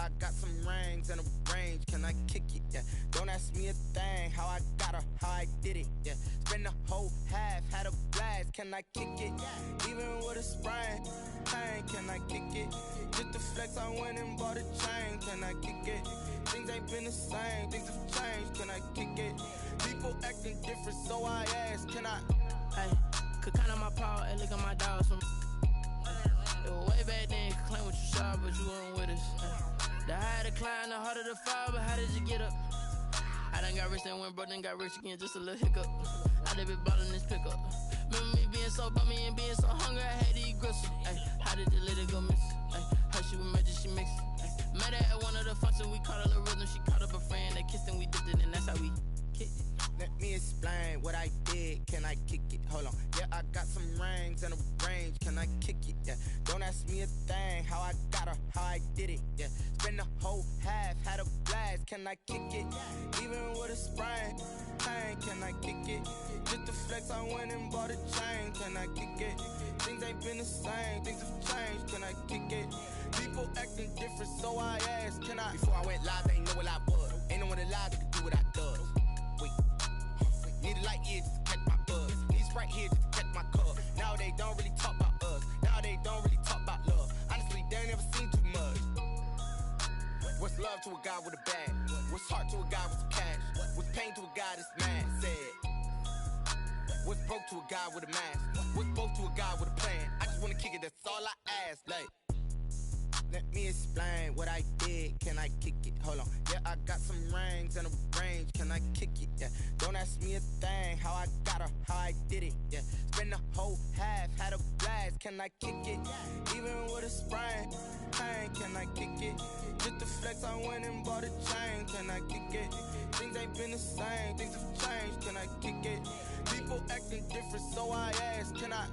I got some rings and a range, can I kick it? Yeah, don't ask me a thing, how I got her, how I did it. Yeah, spend the whole half, had a blast, can I kick it? Even with a sprain, pain, can I kick it? Just the flex, I went and bought a chain, can I kick it? Things ain't been the same, things have changed, can I kick it? People acting different, so I ask, can I? Hey, could count on my power and look at my dogs from. It was way back then, could claim what you saw, but you weren't with us. The higher the climb, the harder the fall, but how did you get up? I done got rich, then went broke, then got rich again, just a little hiccup. I done been ballin' this pickup. Remember me being so bummy and being so hungry, I had to eat gristle. Ay, how did you let it go miss? Ay, how she was magic, she mixed. Met her at one of the functions, we caught a little rhythm, she caught up a friend, they kissed and we dipped it, and that's how we kicked it. Let me explain what I did, can I kick it? Hold on, yeah, I got some rings and a range, can I kick it? Yeah, don't ask me a thing, how I got her, how I did it. Yeah, spend the whole half, had a blast, can I kick it? Even with a sprain, pain, can I kick it? Just the flex, I went and bought a chain, can I kick it? Things ain't been the same, things have changed, can I kick it? People acting different, so I ask, can I? Before I went live, they ain't know what I was. Ain't no one alive that could do what I does. Wait, need a light here just to catch my buzz. Need Sprite here just to catch my cup. Now they don't really talk about us. Now they don't really talk about love. Honestly, they ain't never seen too much. What's love to a guy with a bag? What's heart to a guy with some cash? What's pain to a guy that's mad? Said. What's broke to a guy with a mask? What's both to a guy with a plan? I just wanna kick it, that's all I ask. Like, let me explain what I did, can I kick it? Hold on, yeah, I got some rings and a range, can I kick it? Yeah, don't ask me a thing, how I got her, how I did it. Yeah, spend the whole half, had a blast, can I kick it? Even with a sprain, pain, can I kick it? Just the flex, I went and bought a chain, can I kick it? Things ain't been the same, things have changed, can I kick it? People acting different, so I ask, can I?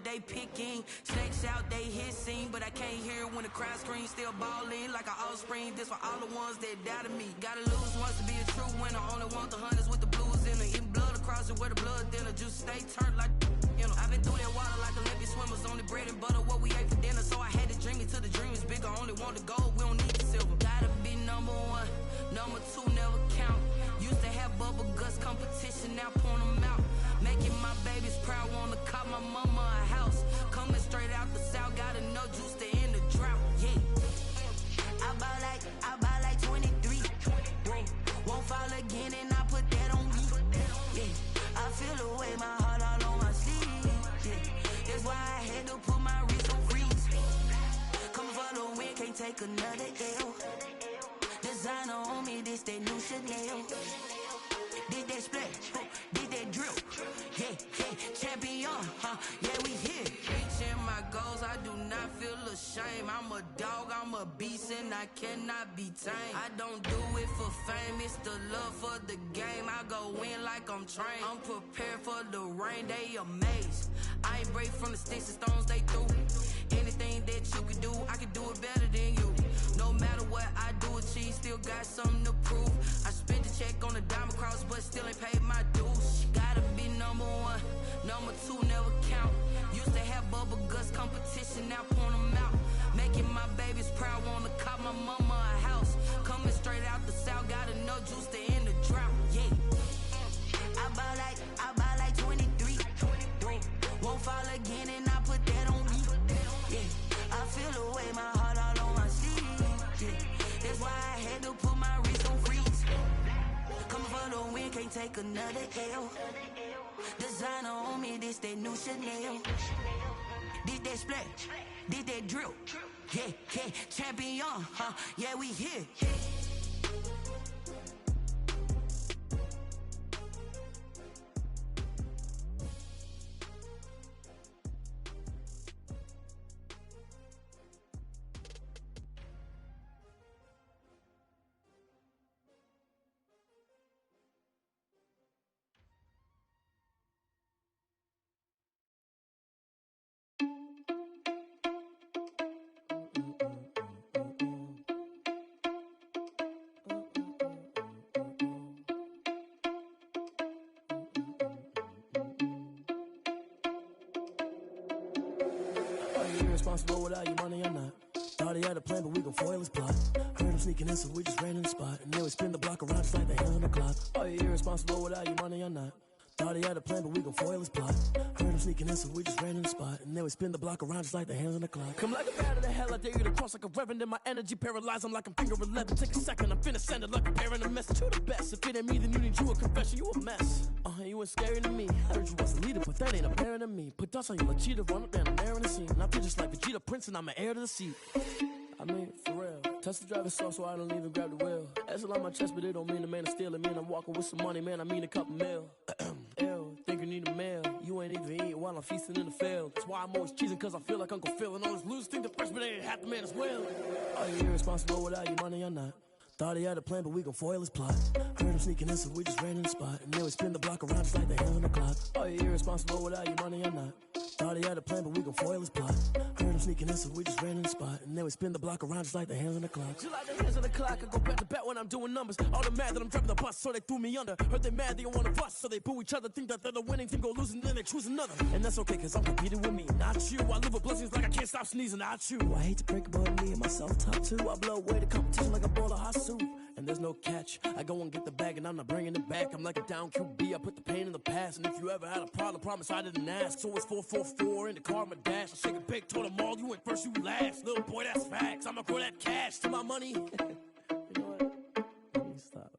They picking snakes out, they hissing, but I can't hear when the crowd screams. Still balling like an offspring. This for all the ones that doubted me. Gotta lose once to be a true winner. Only want the hunters with the blues in it. Eating blood across it where the blood thinner. Just stay turned like you know. I've been through that water like Olympic swimmers. Only bread and butter what we ate for dinner. So I had to dream it till the dream is bigger. Only want the gold, we don't need the silver. Gotta be number one, number two never count. Used to have bubble guts competition, now point them out. Making my babies proud, wanna call my mama a house. Coming straight out the south, got enough juice to end the drought. Yeah, I buy like 23. Won't fall again, and I put that on me. Yeah, I feel the way, my heart all on my sleeve. Yeah, that's why I had to put my wrist on freeze. Coming for the win, can't take another L. Designer on me, this that new Chanel. Did that splash, did that drip. Yeah, champion, yeah, we here. Reaching my goals, I do not feel ashamed. I'm a dog, I'm a beast, and I cannot be tamed. I don't do it for fame, it's the love for the game. I go in like I'm trained. I'm prepared for the rain, they amazed. I ain't break from the sticks and stones they threw. Anything that you can do, I can do it better than you. No matter what I do, achieve, still got something to prove. I spent the check on the diamond cross, but still ain't paid my dues. Gotta be number one, number two never count. Used to have bubble guts competition, now point them out. Making my babies proud, wanna call my mama a house. Coming straight out the south, got enough juice to end the drought. Yeah, wear my heart all on my sleeve. Yeah. That's why I had to put my wrist on freeze. Coming for the win, can't take another L. Designer on me, this that new Chanel. Did that splash, did that drill. Yeah, yeah, champion, huh? Yeah, we here. Irresponsible without your money or not. Thought he had a plan, but we gon' foil his plot. Heard him sneaking in, so we just ran in the spot. And then we spin the block around just like the hands on the clock. Are you irresponsible without your money or not? Thought he had a plan, but we gon' foil his plot. Heard him sneaking in, so we just ran in the spot. And then we spin the block around just like the hands on the clock. Come like a bat of the hell, I dare you to cross like a reverend. And my energy paralyzed, I'm like I'm finger 11. Take a second, I'm finna send it like a parent a message. You the best, if it ain't me, then you need you a confession. You a mess, you ain't scary to me. Heard you was a leader, but that ain't apparent to me. Put dust on you like cheetah, run up down the air in the scene. And I feel just like Vegeta Prince, and I'm an heir to the seat. I mean, for real. Touch the driver's soft, so I don't even grab the wheel. That's on my chest, but it don't mean the man is stealing. Man, I'm walking with some money, man, I mean a couple mil. Ew, think you need a meal. You ain't even eat while I'm feasting in the field. That's why I'm always cheesing, cause I feel like Uncle Phil. And all this losers think the freshman ain't half the man as well. Are you irresponsible without your money or not? Thought he had a plan, but we gon' foil his plot. Heard him sneaking in, so we just ran in the spot. And then we spin the block around just like the hands on the clock. Are you irresponsible without your money or not? Thought he had a plan, but we gon' foil his plot. Heard him sneaking in, so we just ran in the spot. And then we spin the block around just like the hands on the clock. Just like the hands on the clock, I go back to back when I'm doing numbers. All the mad that I'm driving the bus, so they threw me under. Heard they mad, they don't wanna bust, so they boo each other. Think that they're the winning team, go losing, then they choose another. And that's okay, cause I'm competing with me, not you. I live with blessings like I can't stop sneezing, not you. I hate to break it, but me and myself top two. I blow away the competition like a bowl of hot soup. And there's no catch. I go and get the bag and I'm not bringing it back. I'm like a down QB, I put the pain in the past. And if you ever had a problem, promise I didn't ask. So it's 444 in the car, my dash. I shake a big, told them all, you went first, you last. Little boy, that's facts. I'ma grow that cash to my money. You know what? Let me stop.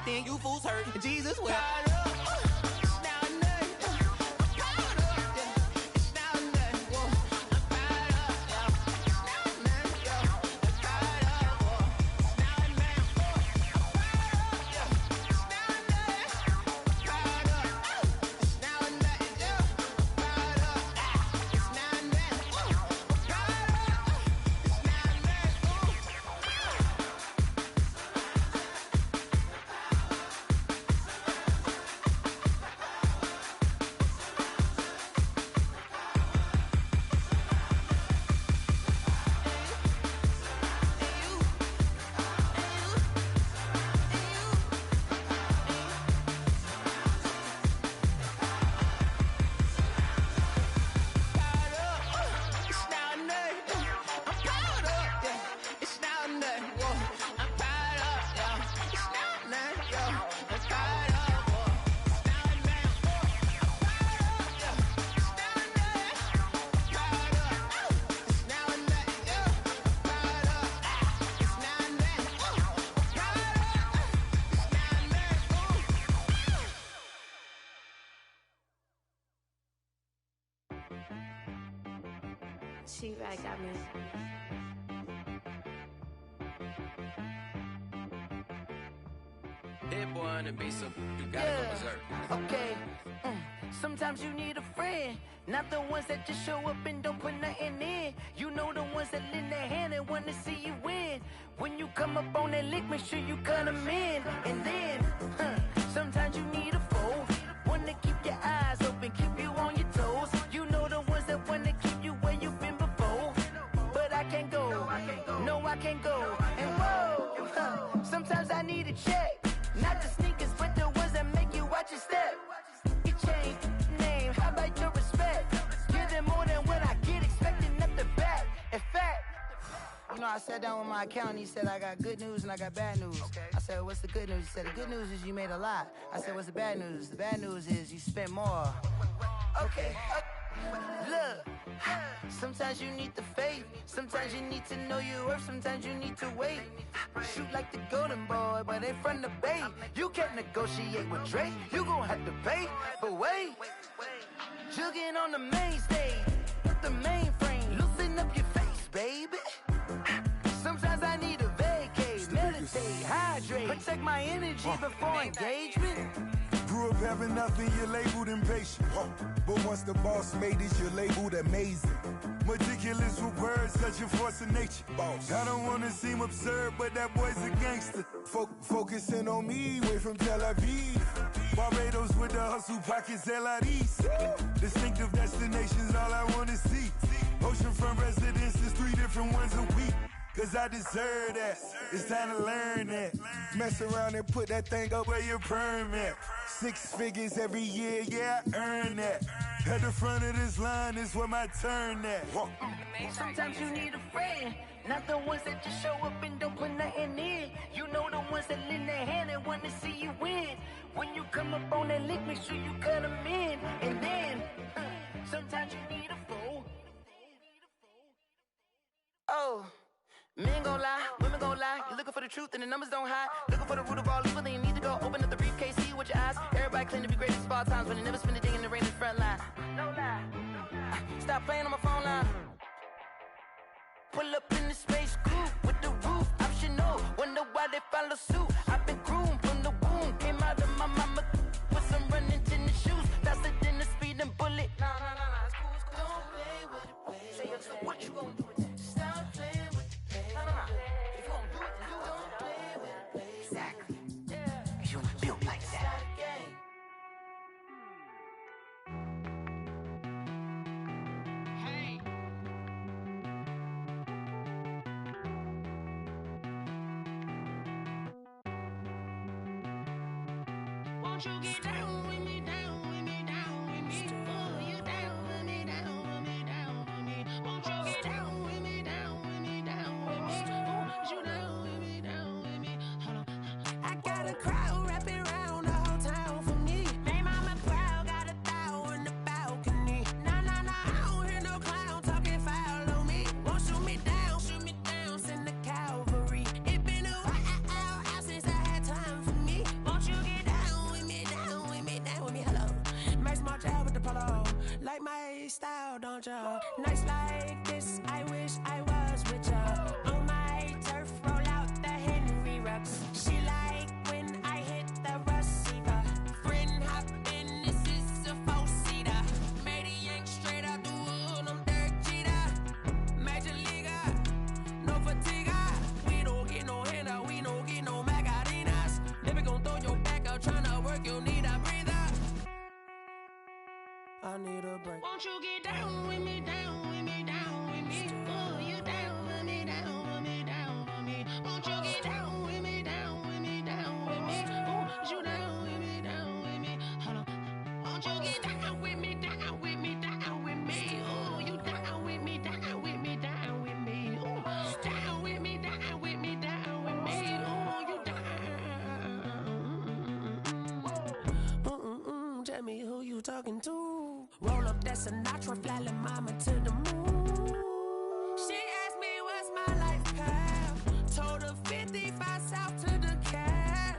You fools hurt. Jesus will. She right got me. Hit boy on the beat, so you gotta go berserk. Okay. Sometimes you need a friend, not the ones that just show up and don't put nothing in. You know the ones that lend their hand and want to see you win. When you come up on that lick, make sure you cut them in. And then, sometimes you need a foe, one to keep your eyes open, keep you on your toes. You know the ones that want to keep you where you've been before. But I can't go, no I can't go. And whoa, sometimes I need a check, not the sneakers, but the ones that make you watch your step. You change name, how about your respect? Give them more than what I get, expecting up the back. In fact, you know, I sat down with my accountant, he said I got good news and I got bad news. I said, what's the good news? He said, the good news is you made a lot. I said, what's the bad news? The bad news is you spent more. Okay, look, sometimes you need the faith, sometimes you need to know your worth, sometimes you need to wait. Shoot like the golden boy, but they from the bay. You can't negotiate with Drake, you gon' have to pay. But wait, jugging on the main stage, the mainframe, loosen up your face, baby. Sometimes I need a vacate, meditate, hydrate, protect my energy before engagement. Grew up having nothing, you're labeled impatient. But once the boss made it, you're labeled amazing. Meticulous with words, such a force of nature. I don't wanna seem absurd, but that boy's a gangster. Focusing on me, way from Tel Aviv. Barbados with the hustle pockets, LIDs. Distinctive destinations, all I wanna see. Oceanfront residences, 3 different ones a week. Cause I deserve that, it's time to learn that. Mess around and put that thing up where your permit. 6 figures every year, yeah, I earn that. At the front of this line is where my turn at. Sometimes you need a friend, not the ones that just show up and don't put nothing in. You know the ones that lend their hand and want to see you win. When you come up on that lick, make sure you cut them in. And then, sometimes you need a fool. Oh. Men gon' lie, women gon' lie. You're looking for the truth and the numbers don't hide. Looking for the root of all evil, then you need to go open up the briefcase, see with your eyes. Everybody claim to be greatest of all times, but they never spend a day in the rain in the front line. No lie. Stop playing on my phone line. Pull up in the space coupe with the roof optional. Wonder why they follow suit. I've been groomed from the womb. Came out of my mama with some running tennis shoes. Faster than the speeding bullet. Nah, it's cool, it's cool. Don't play with it, baby. Say what you gon' do with that? Stop playing with it. If you gon' do it, then you don't play with it, baby. Exactly. Yeah. You built like that. Hey. Won't you get down with me, down with me, down with me? Oh, you down with me, down with me, down with me. Won't you get down with me, down with me, down with me? Oh, you down with me, down with me? Hold on. I got a crowd wrapping around the whole town for me. Made mama proud, got a thou in the balcony. Nah, I don't hear no clown talking foul on me. Won't shoot me down, send the cavalry. It been a while since I had time for me. Won't you get down with me, down with me, down with me? Hello. Max my job with the polo. Like my style, don't y'all? Nights like this, I wish I was with y'all. On my turf, roll out the Henry Rux. She like when I hit the receiver. Friend hop in, this is a 4-seater. Made a yank straight out the wood, I'm Derek Jeter. Major leaguer, no fatigue. We don't get no handout, we don't get no Macarinas. Never gon' throw your back out, tryna work, you need a breather. I need a break. Won't you get down with me, down with me, down with me? Oh, you down with me, down with me, down with me? Won't you get down with me, down with me, down with me? Oh, you down with me, down with me? Hold on. Won't you get down with me, down with me, down with me? Oh, you down with me, down with me, down with me? Oh, down with me, down with me, down with me? Oh, you down. Tell me who you talking to. Roll up that Sinatra, fly la mama to the moon. She asked me what's my life path. Told her 55 south to the cat.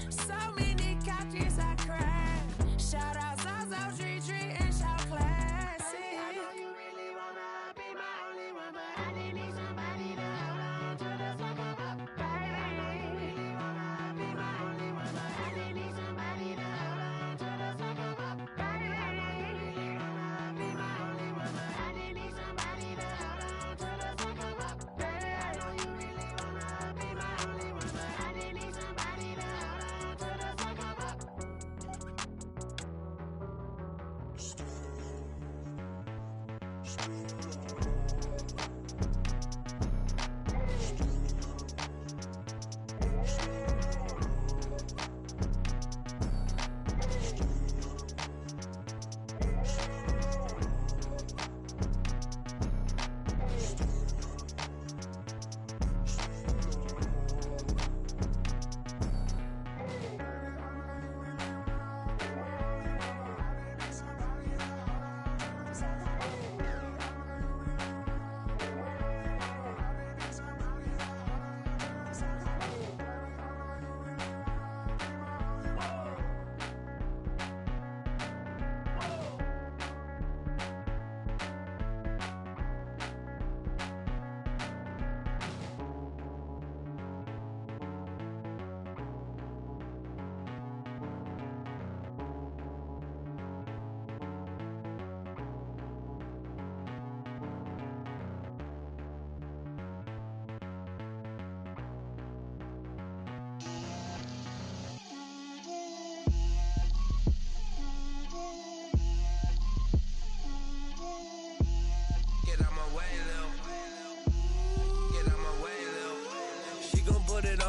So many couches I cried. Shout out Zazo, Tree, and shout classic. I know you really wanna be my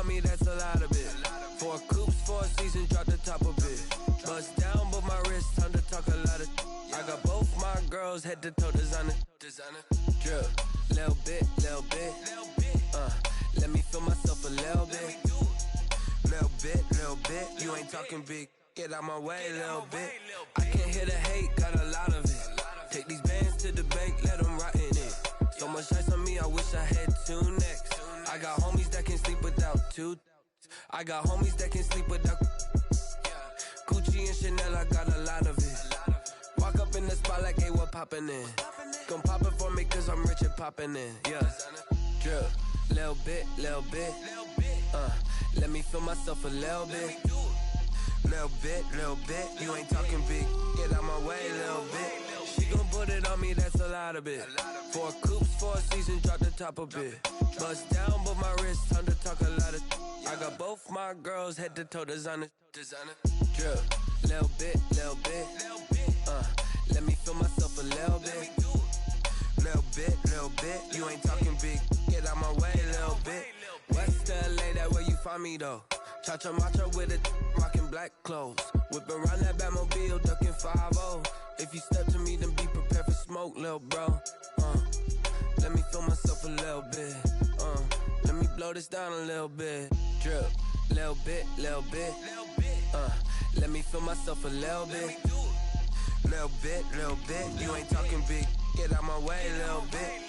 Me, that's a lot of it. 4 coops, 4 seasons, drop the top of it. Bust down, but my wrist, time to talk a lot of. I got both my girls head to toe designer. Drip, little bit. Let me feel myself a little bit. Little bit. You ain't talking big. Get out my way, little bit. I can't hear the hate, got a lot of it. Take these bands to the bank, let them rot in it. So much ice on me, I wish I had 2 necks. I got homies that can sleep without 2. I got homies that can sleep without Gucci and Chanel, I got a lot of it. Walk up in the spot like, hey, what poppin' in? Gon' pop it for me cause I'm rich and poppin' in. Yeah, drip, little bit. Let me feel myself a little bit. Little bit. You ain't talking big. Get out my way, little bit. She gon' put it on me, that's a lot of it. 4 coops, 4 seasons, drop the top a bit. Bust down, but my wrist, time to talk a lot of. I got both my girls head to toe designer. Drip, little bit. Let me feel myself a little bit. Little bit. You ain't talking big. Get out my way, little bit. West LA, that where you find me though. Cha-cha matcha with it, rockin' black clothes. Whip around that Batmobile, ducking 5-0. If you step to me, then be prepared for smoke, lil' bro. Let me feel myself a little bit. Let me blow this down a little bit. Drip, little bit. Let me feel myself a little bit. Little bit. You ain't talking big. Get out my way, little bit.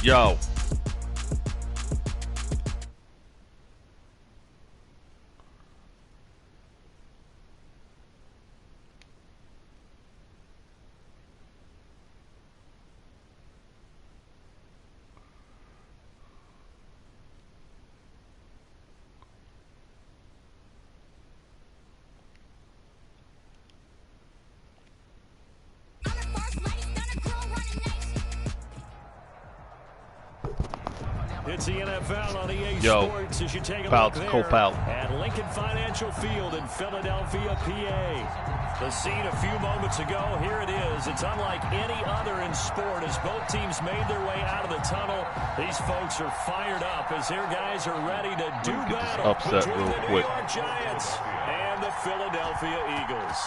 Yo. It's the NFL on EA Sports as you take a look there at Lincoln Financial Field in Philadelphia, PA. The scene a few moments ago, here it is. It's unlike any other in sport as both teams made their way out of the tunnel. These folks are fired up as their guys are ready to do battle between the New York Giants and the Philadelphia Eagles.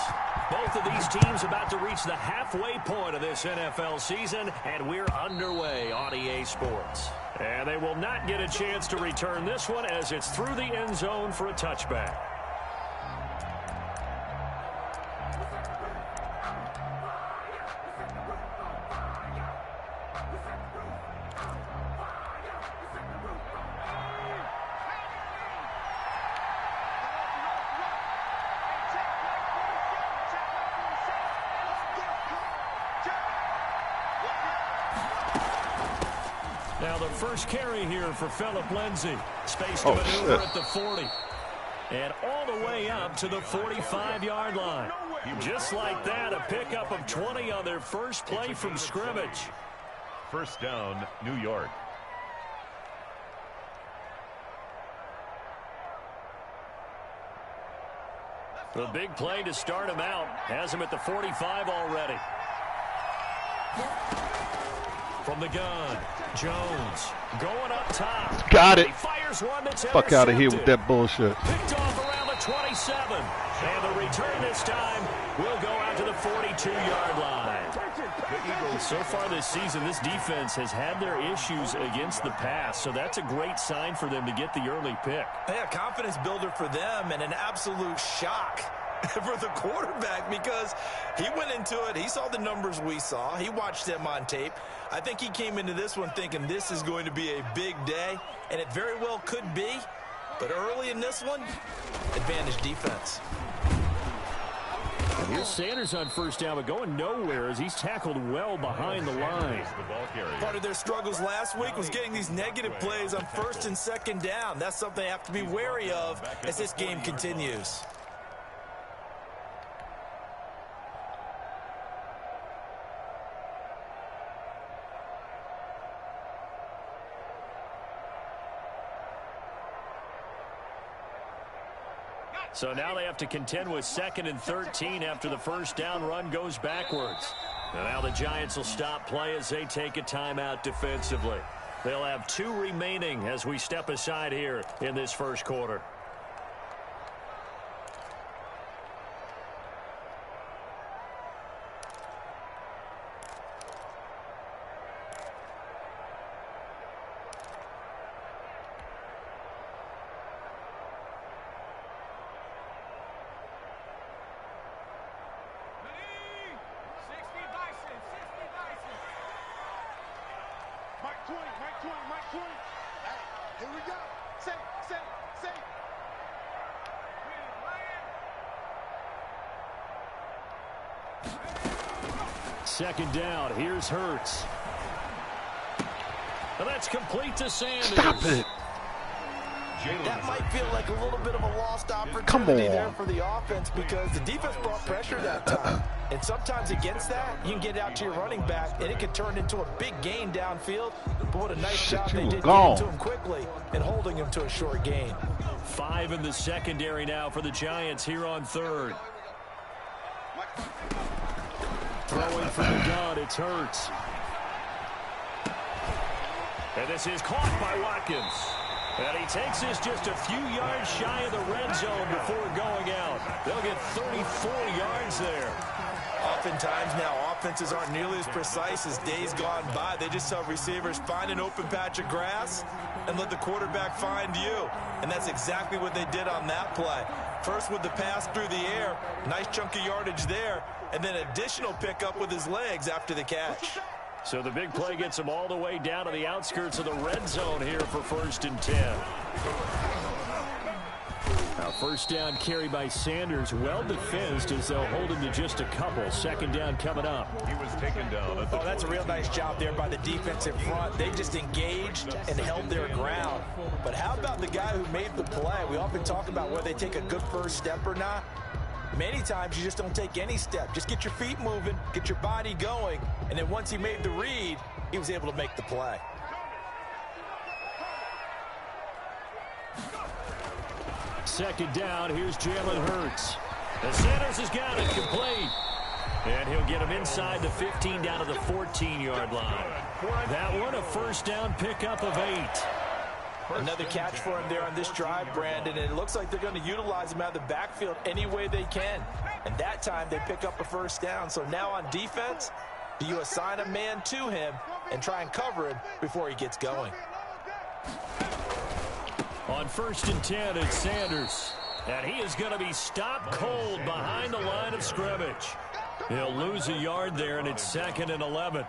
Both of these teams about to reach the halfway point of this NFL season, and we're underway on EA Sports. And they will not get a chance to return this one as it's through the end zone for a touchback. Now the first carry here for Phillip Lindsay. Space to maneuver at the 40. And all the way up to the 45-yard line. Just like that, a pickup of 20 on their first play from scrimmage. First down, New York. The big play to start him out. Has him at the 45 already. From the gun, Jones going up top. Got it. He fires one that's fuck out of here with that bullshit. Picked off around the 27. And the return this time will go out to the 42-yard line. So far this season, this defense has had their issues against the pass, so that's a great sign for them to get the early pick. Yeah, confidence builder for them and an absolute shock for the quarterback because he went into it. He saw the numbers we saw. He watched them on tape. I think he came into this one thinking this is going to be a big day, and it very well could be. But early in this one, advantage defense. And here's Sanders on first down, but going nowhere as he's tackled well behind the line. Part of their struggles last week was getting these negative plays on first and second down. That's something they have to be wary of as this game continues. So now they have to contend with 2nd and 13 after the first down run goes backwards. And now the Giants will stop play as they take a timeout defensively. They'll have 2 remaining as we step aside here in this first quarter. Second down, here's Hurts. And that's complete to Sanders. Stop it. That might feel like a little bit of a lost opportunity there for the offense because the defense brought pressure that time. And sometimes against that, you can get out to your running back, and it can turn into a big gain downfield. But what a nice job they did getting to him quickly and holding him to a short gain. 5 in the secondary now for the Giants here on third. Throwing from the gun, it's Hurts. And this is caught by Watkins. And he takes this just a few yards shy of the red zone before going out. They'll get 34 yards there. Oftentimes now, offenses aren't nearly as precise as days gone by. They just tell receivers, find an open patch of grass and let the quarterback find you. And that's exactly what they did on that play. First with the pass through the air, nice chunk of yardage there, and then additional pickup with his legs after the catch. So the big play gets him all the way down to the outskirts of the red zone here for 1st and 10. Now first down carry by Sanders, well defensed as they'll hold him to just a couple. 2nd down coming up. He was taken down at the that's a real nice job there by the defensive front. They just engaged and held their ground. But how about the guy who made the play? We often talk about whether they take a good first step or not. Many times you just don't take any step. Just get your feet moving, get your body going, and then once he made the read, he was able to make the play. Second down, here's Jalen Hurts. And Sanders has got it complete. And he'll get him inside the 15 down to the 14-yard line. That one a first down pickup of 8. Another catch for him there on this drive, Brandon, and it looks like they're going to utilize him out of the backfield any way they can. And that time they pick up a first down. So now on defense, do you assign a man to him and try and cover him before he gets going? On 1st and 10, it's Sanders. And he is going to be stopped cold behind the line of scrimmage. He'll lose a yard there, and it's 2nd and 11.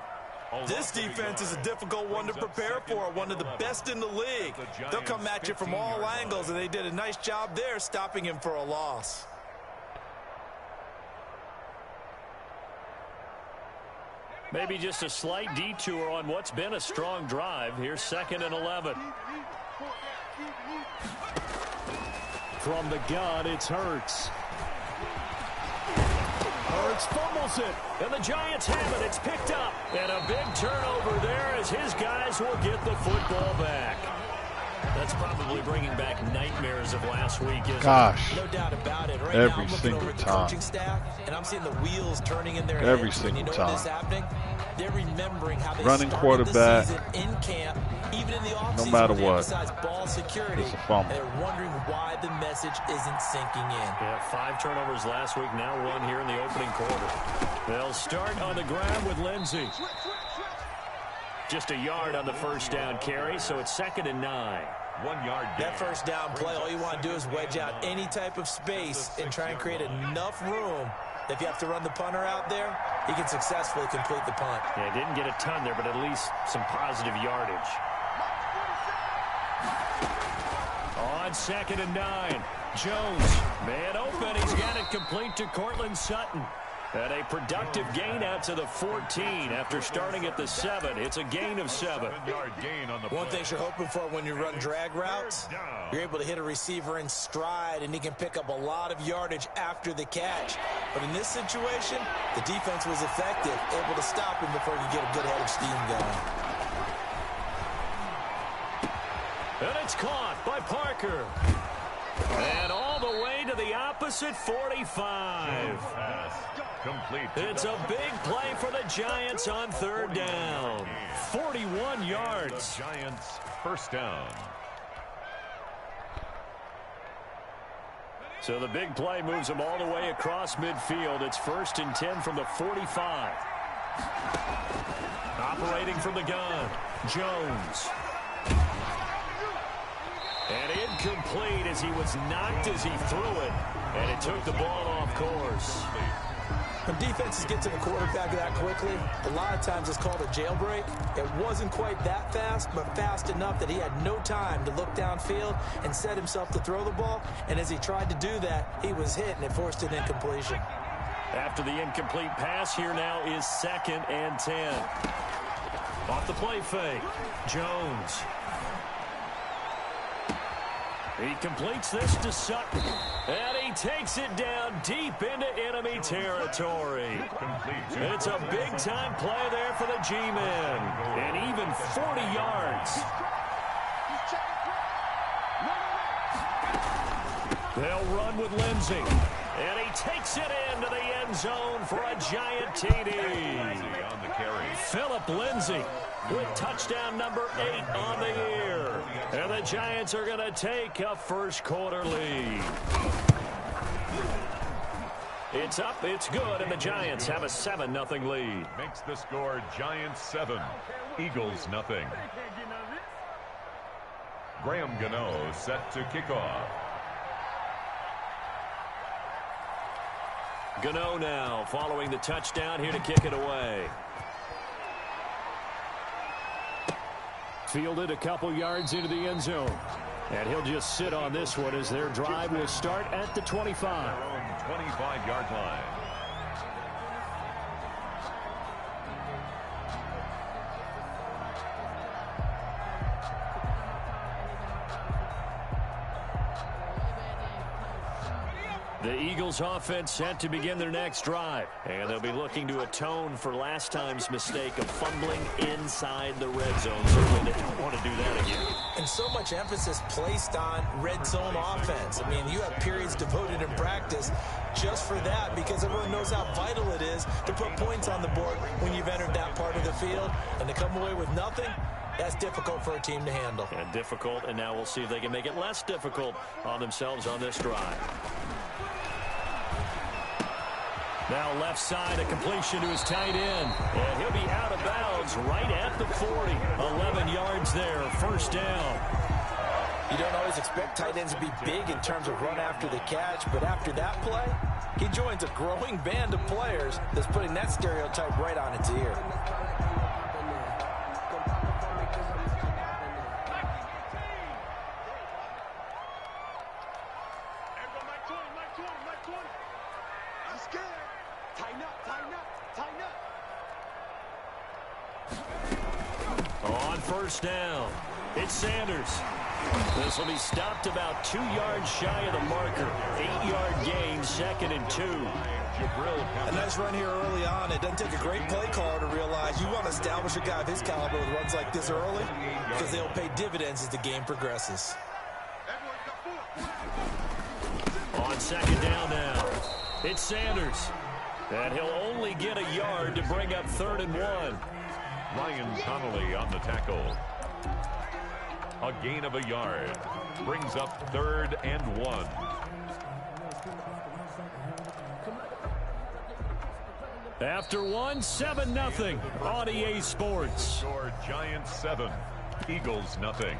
This defense is a difficult one to prepare for, one of the best in the league. They'll come at you from all angles, and they did a nice job there stopping him for a loss. Maybe just a slight detour on what's been a strong drive. Here's 2nd and 11. From the gun, it's Hurts. Hurts fumbles it, and the Giants have it. It's picked up, and a big turnover there as his guys will get the football back. That's probably bringing back nightmares of last week, isn't Gosh. it? No doubt about it. Right Every now, I'm looking single over at the time. coaching staff, and I'm seeing the wheels turning in their Every heads. single And you know time. what is happening? They're remembering how they Running started quarterback, the season in camp, even in the offseason. no matter they what, emphasize ball security. it's a fumble. They're wondering why the message isn't sinking in. Yeah, 5 turnovers last week, now 1 here in the opening quarter. They'll start on the ground with Lindsey. Just a yard on the first down carry, so it's 2nd and 9. 1 yard gain. That first down play, all you want to do is wedge out any type of space and try and create enough room. If you have to run the punter out there, he can successfully complete the punt. Yeah, didn't get a ton there, but at least some positive yardage. On 2nd and 9, Jones, man open. He's got it complete to Cortland Sutton. And a productive gain out to the 14 after starting at the 7. It's a gain of 7. 7-yard gain on the One play. thing you're hoping for when you run drag routes, you're able to hit a receiver in stride, and he can pick up a lot of yardage after the catch. But in this situation, the defense was effective, able to stop him before he could get a good head of steam going. And it's caught by Parker. And all the way to the opposite 45. Complete. It's a big play for the Giants on 3rd down. 41 yards. The Giants first down. So the big play moves them all the way across midfield. It's 1st and 10 from the 45. Operating from the gun, Jones. And incomplete as he was knocked as he threw it. And it took the ball off course. When defenses get to the quarterback that quickly, a lot of times it's called a jailbreak. It wasn't quite that fast, but fast enough that he had no time to look downfield and set himself to throw the ball. And as he tried to do that, he was hit, and it forced an incompletion. After the incomplete pass, here now is 2nd and 10. Off the play fake, Jones. He completes this to Sutton, and he takes it down deep into enemy territory. It's a big-time play there for the G-men, and even 40 yards. They'll run with Lindsey, and he takes it into the end zone for a Giant TD. Philip Lindsey with touchdown number 8 on the year. And the Giants are going to take a first quarter lead. It's up, it's good, and the Giants have a 7-0 lead. Makes the score Giants 7, Eagles 0. Graham Gano set to kick off. Gano now following the touchdown, here to kick it away. Fielded a couple yards into the end zone. And he'll just sit on this one as their drive will start at the 25. 25-yard line. The Eagles offense set to begin their next drive. And they'll be looking to atone for last time's mistake of fumbling inside the red zone. Certainly they don't want to do that again. And so much emphasis placed on red zone offense. I mean, you have periods devoted in practice just for that because everyone knows how vital it is to put points on the board when you've entered that part of the field. And to come away with nothing, that's difficult for a team to handle. And difficult, and now we'll see if they can make it less difficult on themselves on this drive. Now left side, a completion to his tight end. And he'll be out of bounds right at the 40. 11 yards there, first down. You don't always expect tight ends to be big in terms of run after the catch, but after that play, he joins a growing band of players that's putting that stereotype right on its ear. On first down, it's Sanders. This will be stopped about 2 yards shy of the marker. 8-yard gain, 2nd and 2. A nice run here early on. It doesn't take a great play caller to realize you want to establish a guy of his caliber with runs like this early because they'll pay dividends as the game progresses. On second down now, it's Sanders. And he'll only get a yard to bring up 3rd and 1. Ryan Connolly on the tackle. A gain of a yard. Brings up 3rd and 1. After 7-0 on EA Sports. Score Giants 7, Eagles nothing.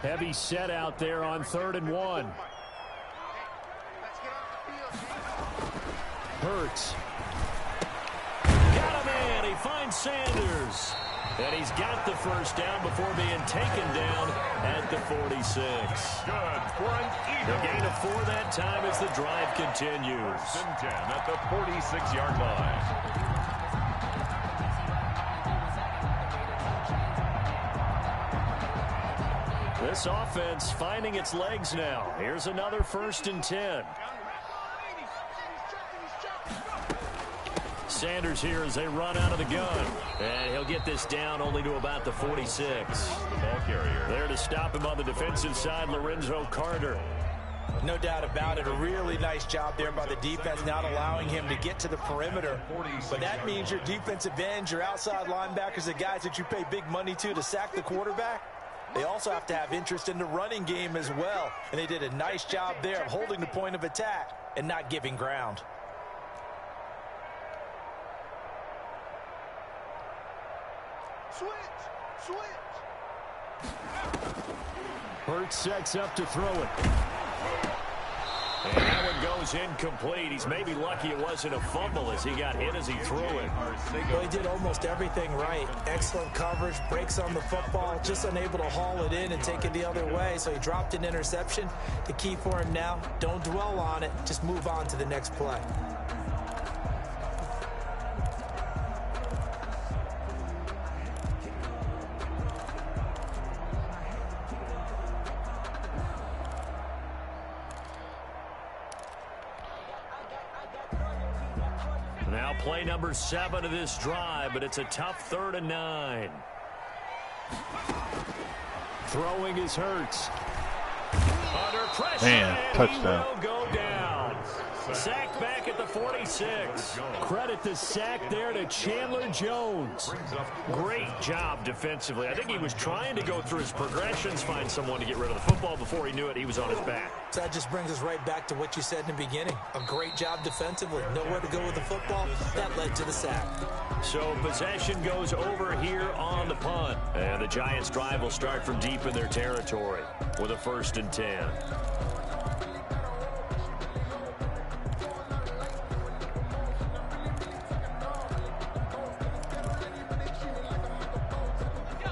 Heavy set out there on 3rd and 1. Hurts. Got him in. He finds Sanders. And he's got the first down before being taken down at the 46. Good for an Eagle. The gain of 4 that time as the drive continues. 1st and 10 at the 46-yard line. This offense finding its legs now. Here's another 1st and 10. Sanders here as they run out of the gun. And he'll get this down only to about the 46. The ball carrier. There to stop him on the defensive side, Lorenzo Carter. No doubt about it. A really nice job there by the defense, not allowing him to get to the perimeter. But that means your defensive ends, your outside linebackers, the guys that you pay big money to sack the quarterback, they also have to have interest in the running game as well. And they did a nice job there of holding the point of attack and not giving ground. Hurts sets up to throw it. And that one goes incomplete. He's maybe lucky it wasn't a fumble as he got hit as he threw it. Well, he did almost everything right. Excellent coverage, breaks on the football, just unable to haul it in and take it the other way. So he dropped an interception. The key for him now, don't dwell on it. Just move on to the next play. Now play number 7 of this drive, but it's a tough 3rd and 9. Throwing is Hurts. Under pressure, and touchdown. He will go down. Sack back at the 46. Credit the sack there to Chandler Jones. Great job defensively. I think he was trying to go through his progressions, find someone to get rid of the football. Before he knew it, he was on his back. So that just brings us right back to what you said in the beginning. A great job defensively. Nowhere to go with the football. That led to the sack. So possession goes over here on the punt. And the Giants' drive will start from deep in their territory with a 1st and 10.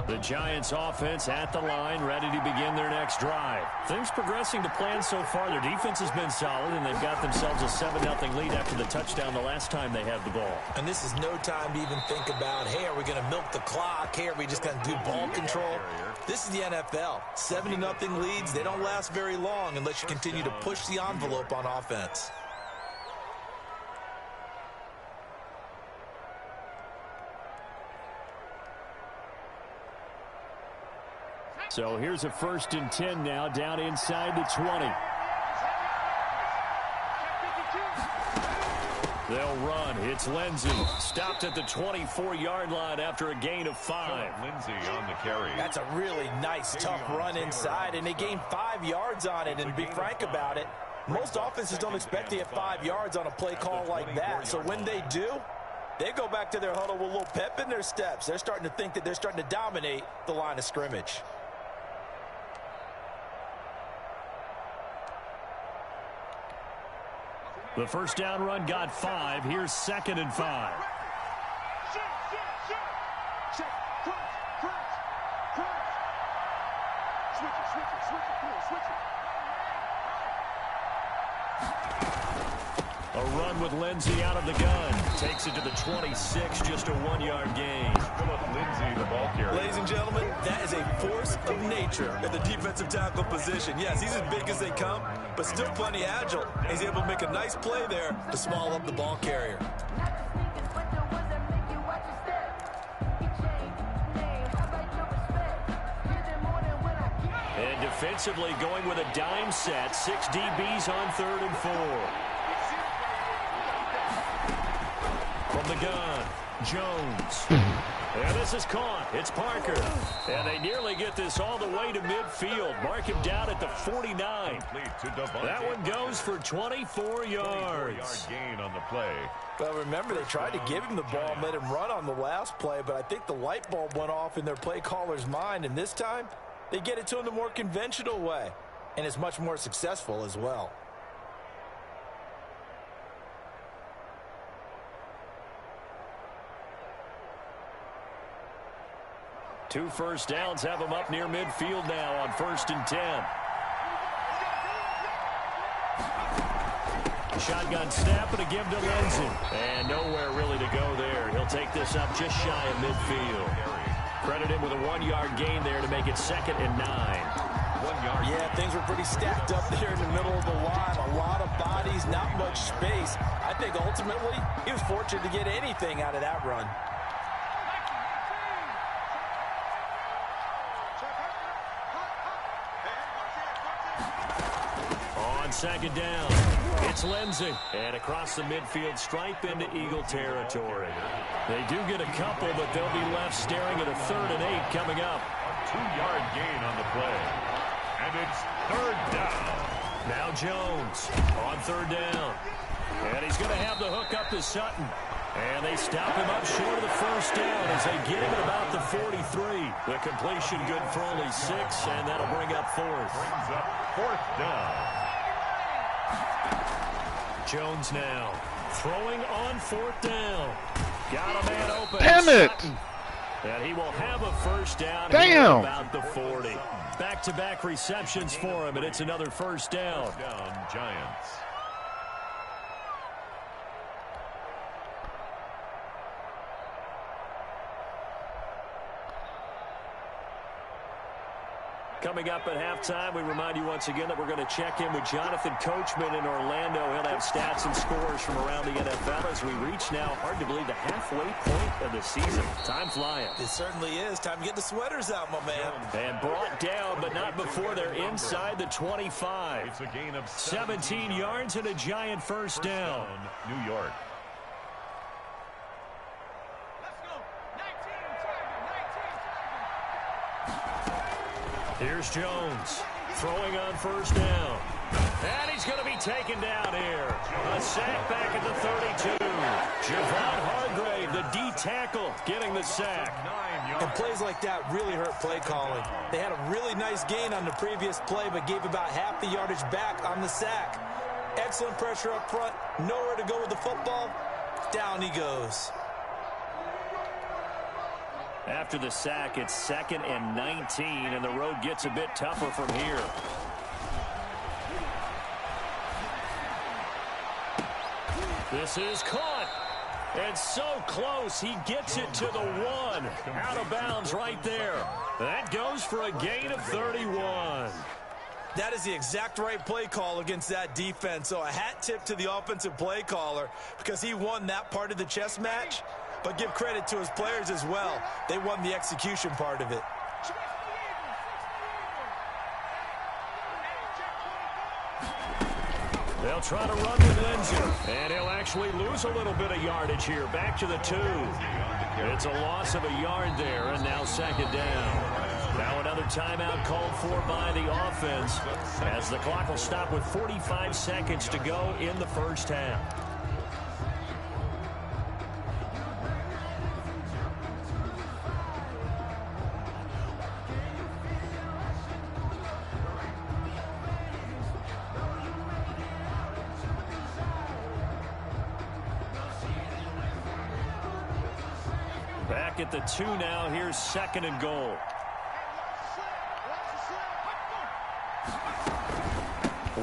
The Giants offense at the line, ready to begin their next drive. Things progressing to plan so far. Their defense has been solid, and they've got themselves a 7-0 lead after the touchdown the last time they had the ball. And this is no time to even think about, hey, are we going to milk the clock? Hey, are we just going to do ball control? This is the NFL. 70-0 leads, they don't last very long unless you continue to push the envelope on offense. So here's a 1st and 10 now, down inside the 20. They'll run. It's Lindsey. Stopped at the 24-yard line after a gain of 5. Lindsey on the carry. That's a really nice, tough run inside, and they gained 5 yards on it. And to be frank about it, most offenses don't expect to get 5 yards on a play call like that. So when they do, they go back to their huddle with a little pep in their steps. They're starting to think that they're starting to dominate the line of scrimmage. The first down run got 5. Here's 2nd and 5. A run with Lindsey out of the gun. Takes it to the 26, just a 1-yard gain. Philip Lindsey, the ball carrier. Ladies and gentlemen, that is a force of nature at the defensive tackle position. Yes, he's as big as they come, but still plenty agile. He's able to make a nice play there to small up the ball carrier. And defensively going with a dime set. 6 DBs on 3rd and 4. From the gun, Jones. And this is caught. It's Parker. And they nearly get this all the way to midfield. Mark him down at the 49. That one goes for 24 yards. Gain on the play. Well, remember, they tried to give him the ball and let him run on the last play, but I think the light bulb went off in their play caller's mind, and this time they get it to him the more conventional way, and it's much more successful as well. Two first downs have them up near midfield now on 1st and 10. Shotgun snap and a give to Lindsey. And nowhere really to go there. He'll take this up just shy of midfield. Credit him with a 1-yard gain there to make it 2nd and 9. 1 yard. Yeah, things were pretty stacked up there in the middle of the line. A lot of bodies, not much space. I think ultimately he was fortunate to get anything out of that run. On 2nd down, it's Lindsey. And across the midfield stripe into Eagle territory. They do get a couple, but they'll be left staring at a 3rd and 8 coming up. A 2-yard gain on the play. And it's 3rd down. Now Jones on 3rd down. And he's going to have the hook up to Sutton. And they stop him up short of the 1st down as they get him at about the 43. The completion good for only 6, and that'll bring up 4th. Brings up 4th down. Jones now throwing on 4th down. Got a man open. Damn it! And he will have a 1st down. Damn! About the 40. Back-to-back receptions for him, and it's another 1st down. Down, Giants. Coming up at halftime, we remind you once again that we're going to check in with Jonathan Coachman in Orlando. He'll have stats and scores from around the NFL as we reach now, hard to believe, the halfway point of the season. Time flying. It certainly is. Time to get the sweaters out, my man. And brought down, but not before they're inside the 25. It's a gain of 17 yards and a Giant 1st down. New York. Here's Jones throwing on 1st down. And he's going to be taken down here. A sack back at the 32. Javon Hargrave, the D tackle, getting the sack. And plays like that really hurt play calling. They had a really nice gain on the previous play, but gave about half the yardage back on the sack. Excellent pressure up front. Nowhere to go with the football. Down he goes. After the sack, it's 2nd and 19, and the road gets a bit tougher from here. This is caught. And so close, he gets it to the 1. Out of bounds right there. That goes for a gain of 31. That is the exact right play call against that defense. So a hat tip to the offensive play caller because he won that part of the chess match. But give credit to his players as well. They won the execution part of it. They'll try to run with Lindsey. And he'll actually lose a little bit of yardage here. Back to the 2. It's a loss of a yard there, and now 2nd down. Now another timeout called for by the offense as the clock will stop with 45 seconds to go in the 1st half. Back at the 2 now. Here's 2nd and goal.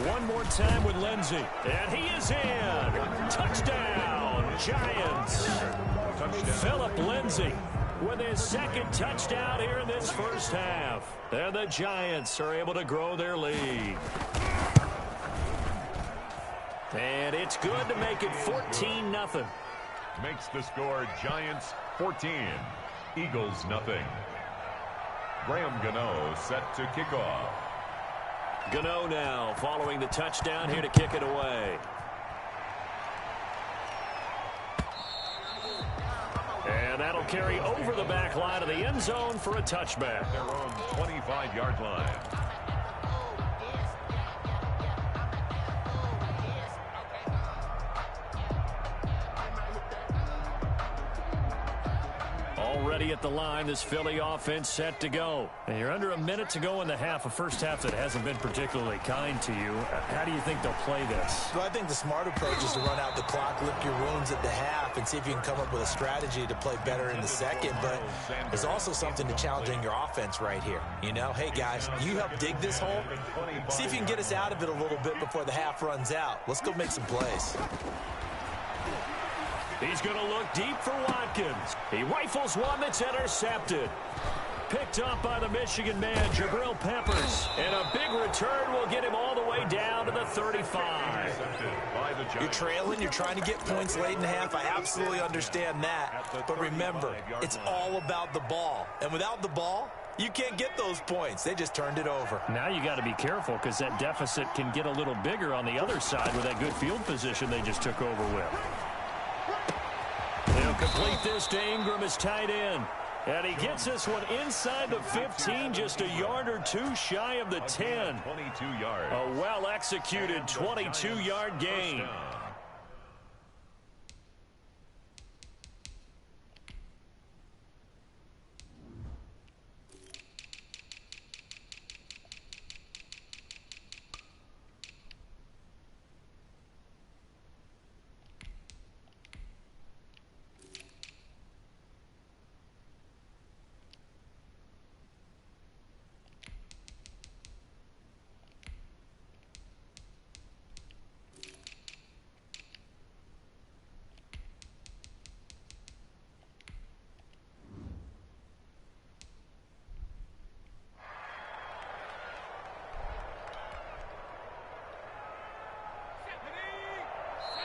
One more time with Lindsey. And he is in. Touchdown, Giants. Philip Lindsey with his second touchdown here in this first half. And the Giants are able to grow their lead. And it's good to make it 14-0. Makes the score Giants 14, Eagles nothing. Graham Gano set to kick off. Gano now following the touchdown here to kick it away. And that'll carry over the back line of the end zone for a touchback. Their own 25-yard line. Already at the line, this Philly offense set to go. And you're under a minute to go in the half, a first half that hasn't been particularly kind to you. How do you think they'll play this? Well, I think the smart approach is to run out the clock, lick your wounds at the half, and see if you can come up with a strategy to play better in the second. But there's also something to challenging your offense right here. You know, hey, guys, you help dig this hole. See if you can get us out of it a little bit before the half runs out. Let's go make some plays. He's going to look deep for Watkins. He rifles one that's intercepted. Picked up by the Michigan man, Jabril Peppers. And a big return will get him all the way down to the 35. You're trailing. You're trying to get points late in the half. I absolutely understand that. But remember, it's all about the ball. And without the ball, you can't get those points. They just turned it over. Now you got to be careful because that deficit can get a little bigger on the other side with that good field position they just took over with. They'll complete this to Ingram as tight end. And he gets this one inside the 15, just a yard or two shy of the 10. 22 yards. A well-executed 22-yard gain.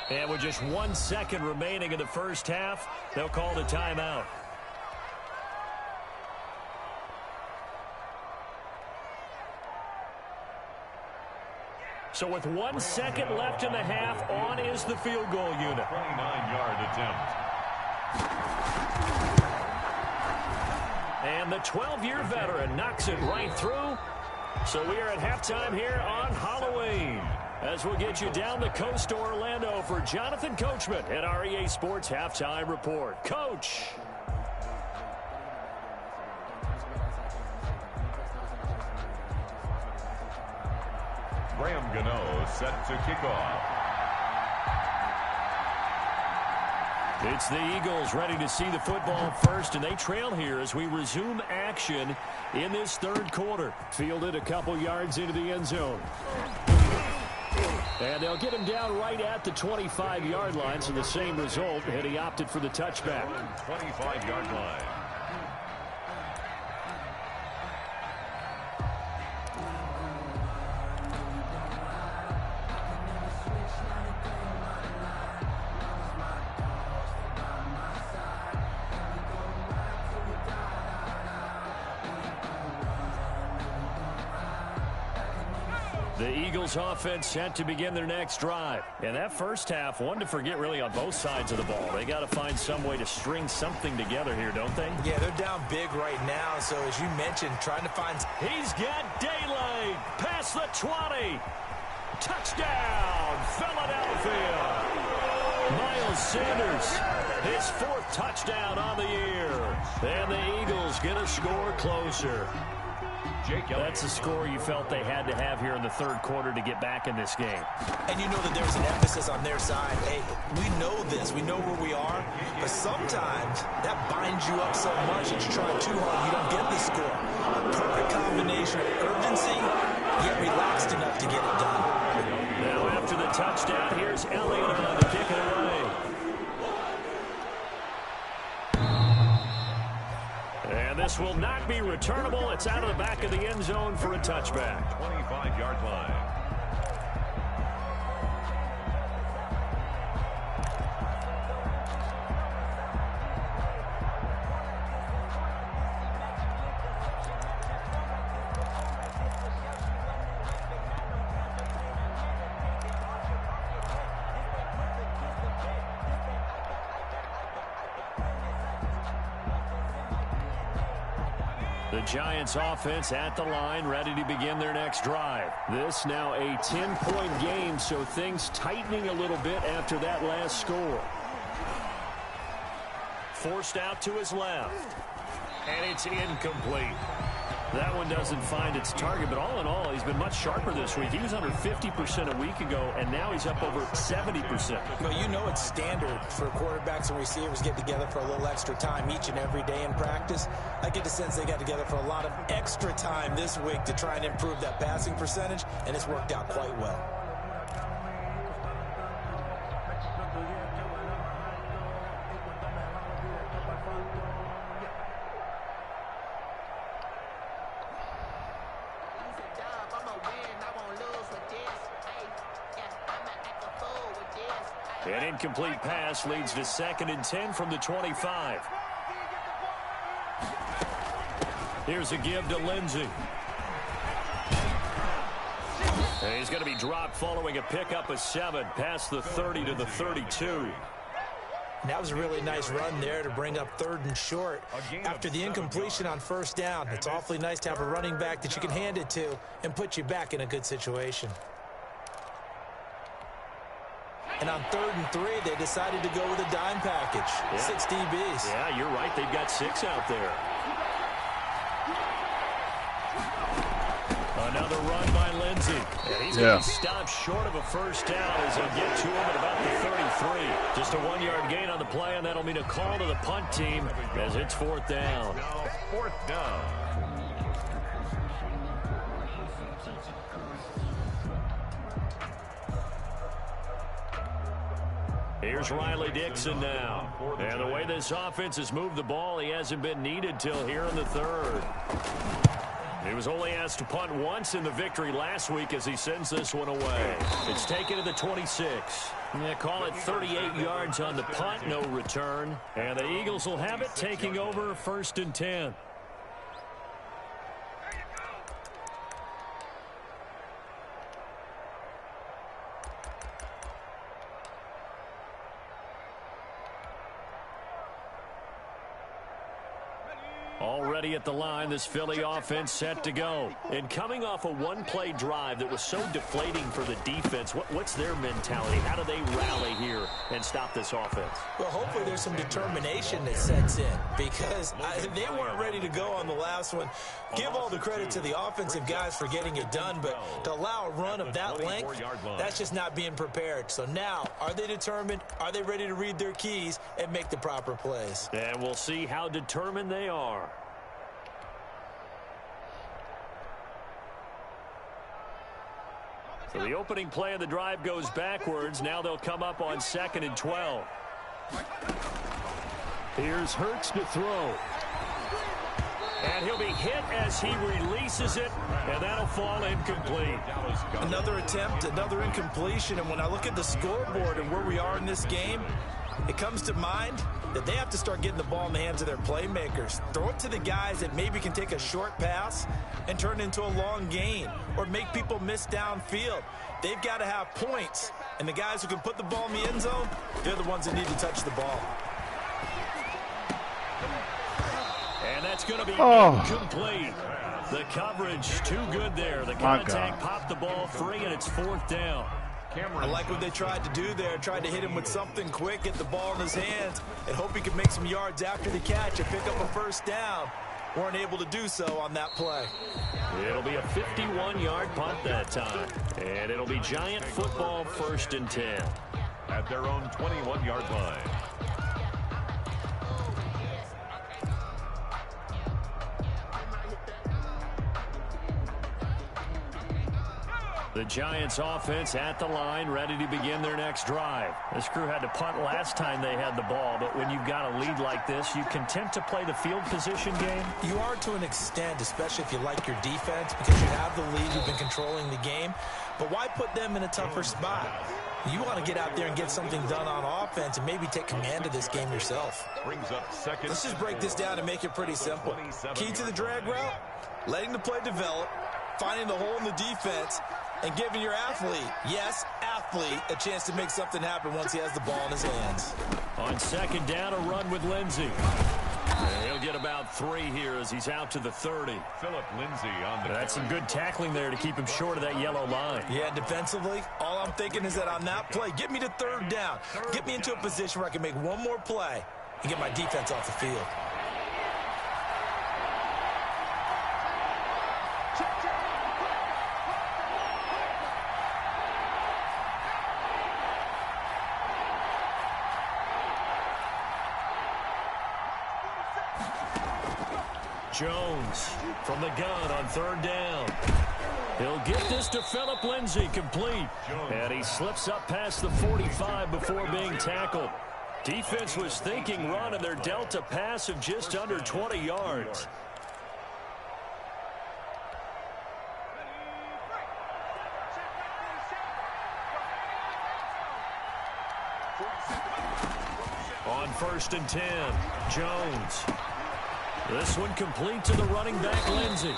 And with just 1 second remaining in the first half, they'll call the timeout. So with 1 second left in the half, on is the field goal unit. 29-yard attempt. And the 12-year veteran knocks it right through. So we are at halftime here on Halloween, as we'll get you down the coast to Orlando for Jonathan Coachman at our EA Sports Halftime Report. Coach. Graham Gano set to kick off. It's the Eagles ready to see the football first, and they trail here as we resume action in this third quarter. Fielded a couple yards into the end zone. And they'll get him down right at the 25-yard line, so the same result, and he opted for the touchback. 25-yard line. The Eagles offense set to begin their next drive. And that first half, one to forget really on both sides of the ball. They got to find some way to string something together here, don't they? Yeah, they're down big right now. So as you mentioned, trying to find... He's got daylight. Past the 20. Touchdown, Philadelphia. Miles Sanders, his fourth touchdown on the year. And the Eagles get a score closer. That's a score you felt they had to have here in the third quarter to get back in this game. And you know that there's an emphasis on their side. Hey, we know this. We know where we are. But sometimes that binds you up so much that you try too hard, you don't get the score. A perfect combination of urgency, yet relaxed enough to get it done. touchdown. Here's Elliott on to kick it away. And this will not be returnable. It's out of the back of the end zone for a touchback. 25-yard line. The Giants offense at the line, ready to begin their next drive. This now a 10-point game, so things tightening a little bit after that last score. Forced out to his left. And it's incomplete. That one doesn't find its target, but all in all, he's been much sharper this week. He was under 50% a week ago, and now he's up over 70%. Well, you know it's standard for quarterbacks and receivers get together for a little extra time each and every day in practice. I get the sense they got together for a lot of extra time this week to try and improve that passing percentage, and it's worked out quite well. An incomplete pass leads to 2nd and 10 from the 25. Here's a give to Lindsey. And he's going to be dropped following a pickup of 7 past the 30 to the 32. That was a really nice run there to bring up 3rd and short after the incompletion on 1st down. It's awfully nice to have a running back that you can hand it to and put you back in a good situation. And on 3rd and 3, they decided to go with a dime package. Yeah. 6 DBs. Yeah, you're right. They've got 6 out there. Another run by Lindsey. And he's going to be stopped short of a 1st down as he'll get to him at about the 33. Just a 1-yard gain on the play, and that'll mean a call to the punt team as it's 4th down. Now 4th down. Here's Riley Dixon now. And the way this offense has moved the ball, he hasn't been needed till here in the 3rd. He was only asked to punt once in the victory last week as he sends this one away. It's taken to the 26. They call it 38 yards on the punt, no return. And the Eagles will have it, taking over 1st and 10. Already at the line, this Philly offense set to go. And coming off a one-play drive that was so deflating for the defense, what's their mentality? How do they rally here and stop this offense? Well, hopefully there's some determination that sets in because they weren't ready to go on the last one. Give all the credit to the offensive guys for getting it done, but to allow a run of that length, that's just not being prepared. So now, are they determined? Are they ready to read their keys and make the proper plays? And we'll see how determined they are. So the opening play of the drive goes backwards. Now they'll come up on 2nd and 12. Here's Hurts to throw. And he'll be hit as he releases it, and that'll fall incomplete. Another attempt, another incompletion, and when I look at the scoreboard and where we are in this game, it comes to mind that they have to start getting the ball in the hands of their playmakers. Throw it to the guys that maybe can take a short pass and turn it into a long gain or make people miss downfield. They've got to have points, and the guys who can put the ball in the end zone, they're the ones that need to touch the ball. And that's going to be incomplete. The coverage too good there. The contact popped the ball free, and it's 4th down. I like what they tried to do there. Tried to hit him with something quick, get the ball in his hands, and hope he could make some yards after the catch and pick up a 1st down. Weren't able to do so on that play. It'll be a 51-yard punt that time. And it'll be Giant football 1st and 10. At their own 21-yard line. The Giants offense at the line, ready to begin their next drive. This crew had to punt last time they had the ball, but when you've got a lead like this, you content to play the field position game? You are to an extent, especially if you like your defense, because you have the lead, you've been controlling the game. But why put them in a tougher spot? You want to get out there and get something done on offense and maybe take command of this game yourself. Let's just break this down and make it pretty simple. Key to the drag route, letting the play develop, finding the hole in the defense, and giving your athlete, yes, athlete, a chance to make something happen once he has the ball in his hands. On second down, a run with Lindsey. He'll get about 3 here as he's out to the 30. Philip Lindsey on the That's some good tackling there to keep him short of that yellow line. Yeah, defensively, all I'm thinking is that on that play, get me to third down. Get me into a position where I can make one more play and get my defense off the field. Jones from the gun on third down. He'll get this to Philip Lindsey, complete. And he slips up past the 45 before being tackled. Defense was thinking run, and they're dealt a pass of just under 20 yards. On 1st and 10, Jones. This one complete to the running back, Lindsey.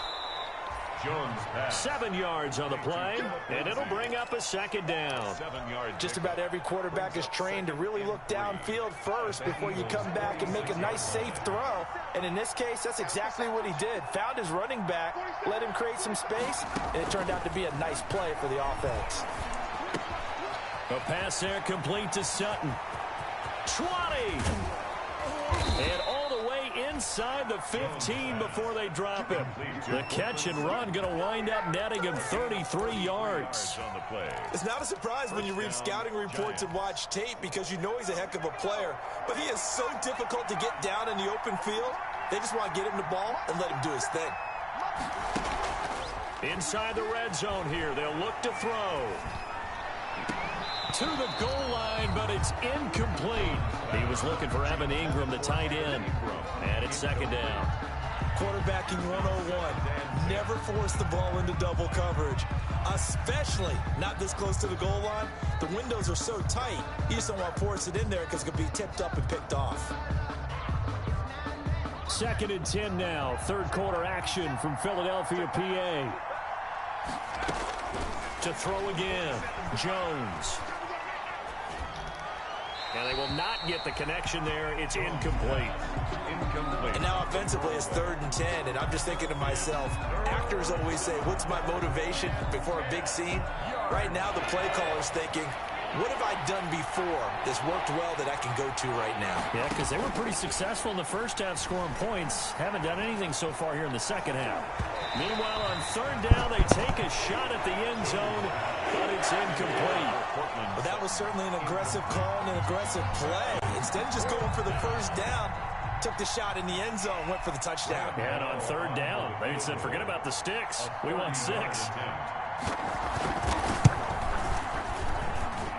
Jones pass. 7 yards on the play, and it'll bring up a second down. 7 yards. Just about every quarterback is trained to really look downfield first before you come back and make a nice, safe throw. And in this case, that's exactly what he did. Found his running back, let him create some space, and it turned out to be a nice play for the offense. A pass there complete to Sutton. 20! And all the way inside the 15 before they drop him. The catch and run going to wind up netting him 33 yards. It's not a surprise when you read scouting reports and watch tape because you know he's a heck of a player. But he is so difficult to get down in the open field. They just want to get him the ball and let him do his thing. Inside the red zone here, they'll look to throw. To the goal line, but it's incomplete. He was looking for Evan Ingram, the tight end. And it's second down. Quarterbacking 101. Never force the ball into double coverage, especially not this close to the goal line. The windows are so tight, you just don't want to force it in there because it could be tipped up and picked off. 2nd and 10 now. Third quarter action from Philadelphia, PA. To throw again, Jones. And they will not get the connection there. It's incomplete. And now offensively it's 3rd and 10, and I'm just thinking to myself, actors always say, what's my motivation before a big scene? Right now the play caller's thinking, what have I done before that's worked well that I can go to right now? Yeah, because they were pretty successful in the first half scoring points. Haven't done anything so far here in the second half. Meanwhile, on 3rd down, they take a shot at the end zone, but it's incomplete. But that was certainly an aggressive call and an aggressive play. Instead of just going for the first down, took the shot in the end zone, went for the touchdown. And on 3rd down, they said, forget about the sticks. We want 6.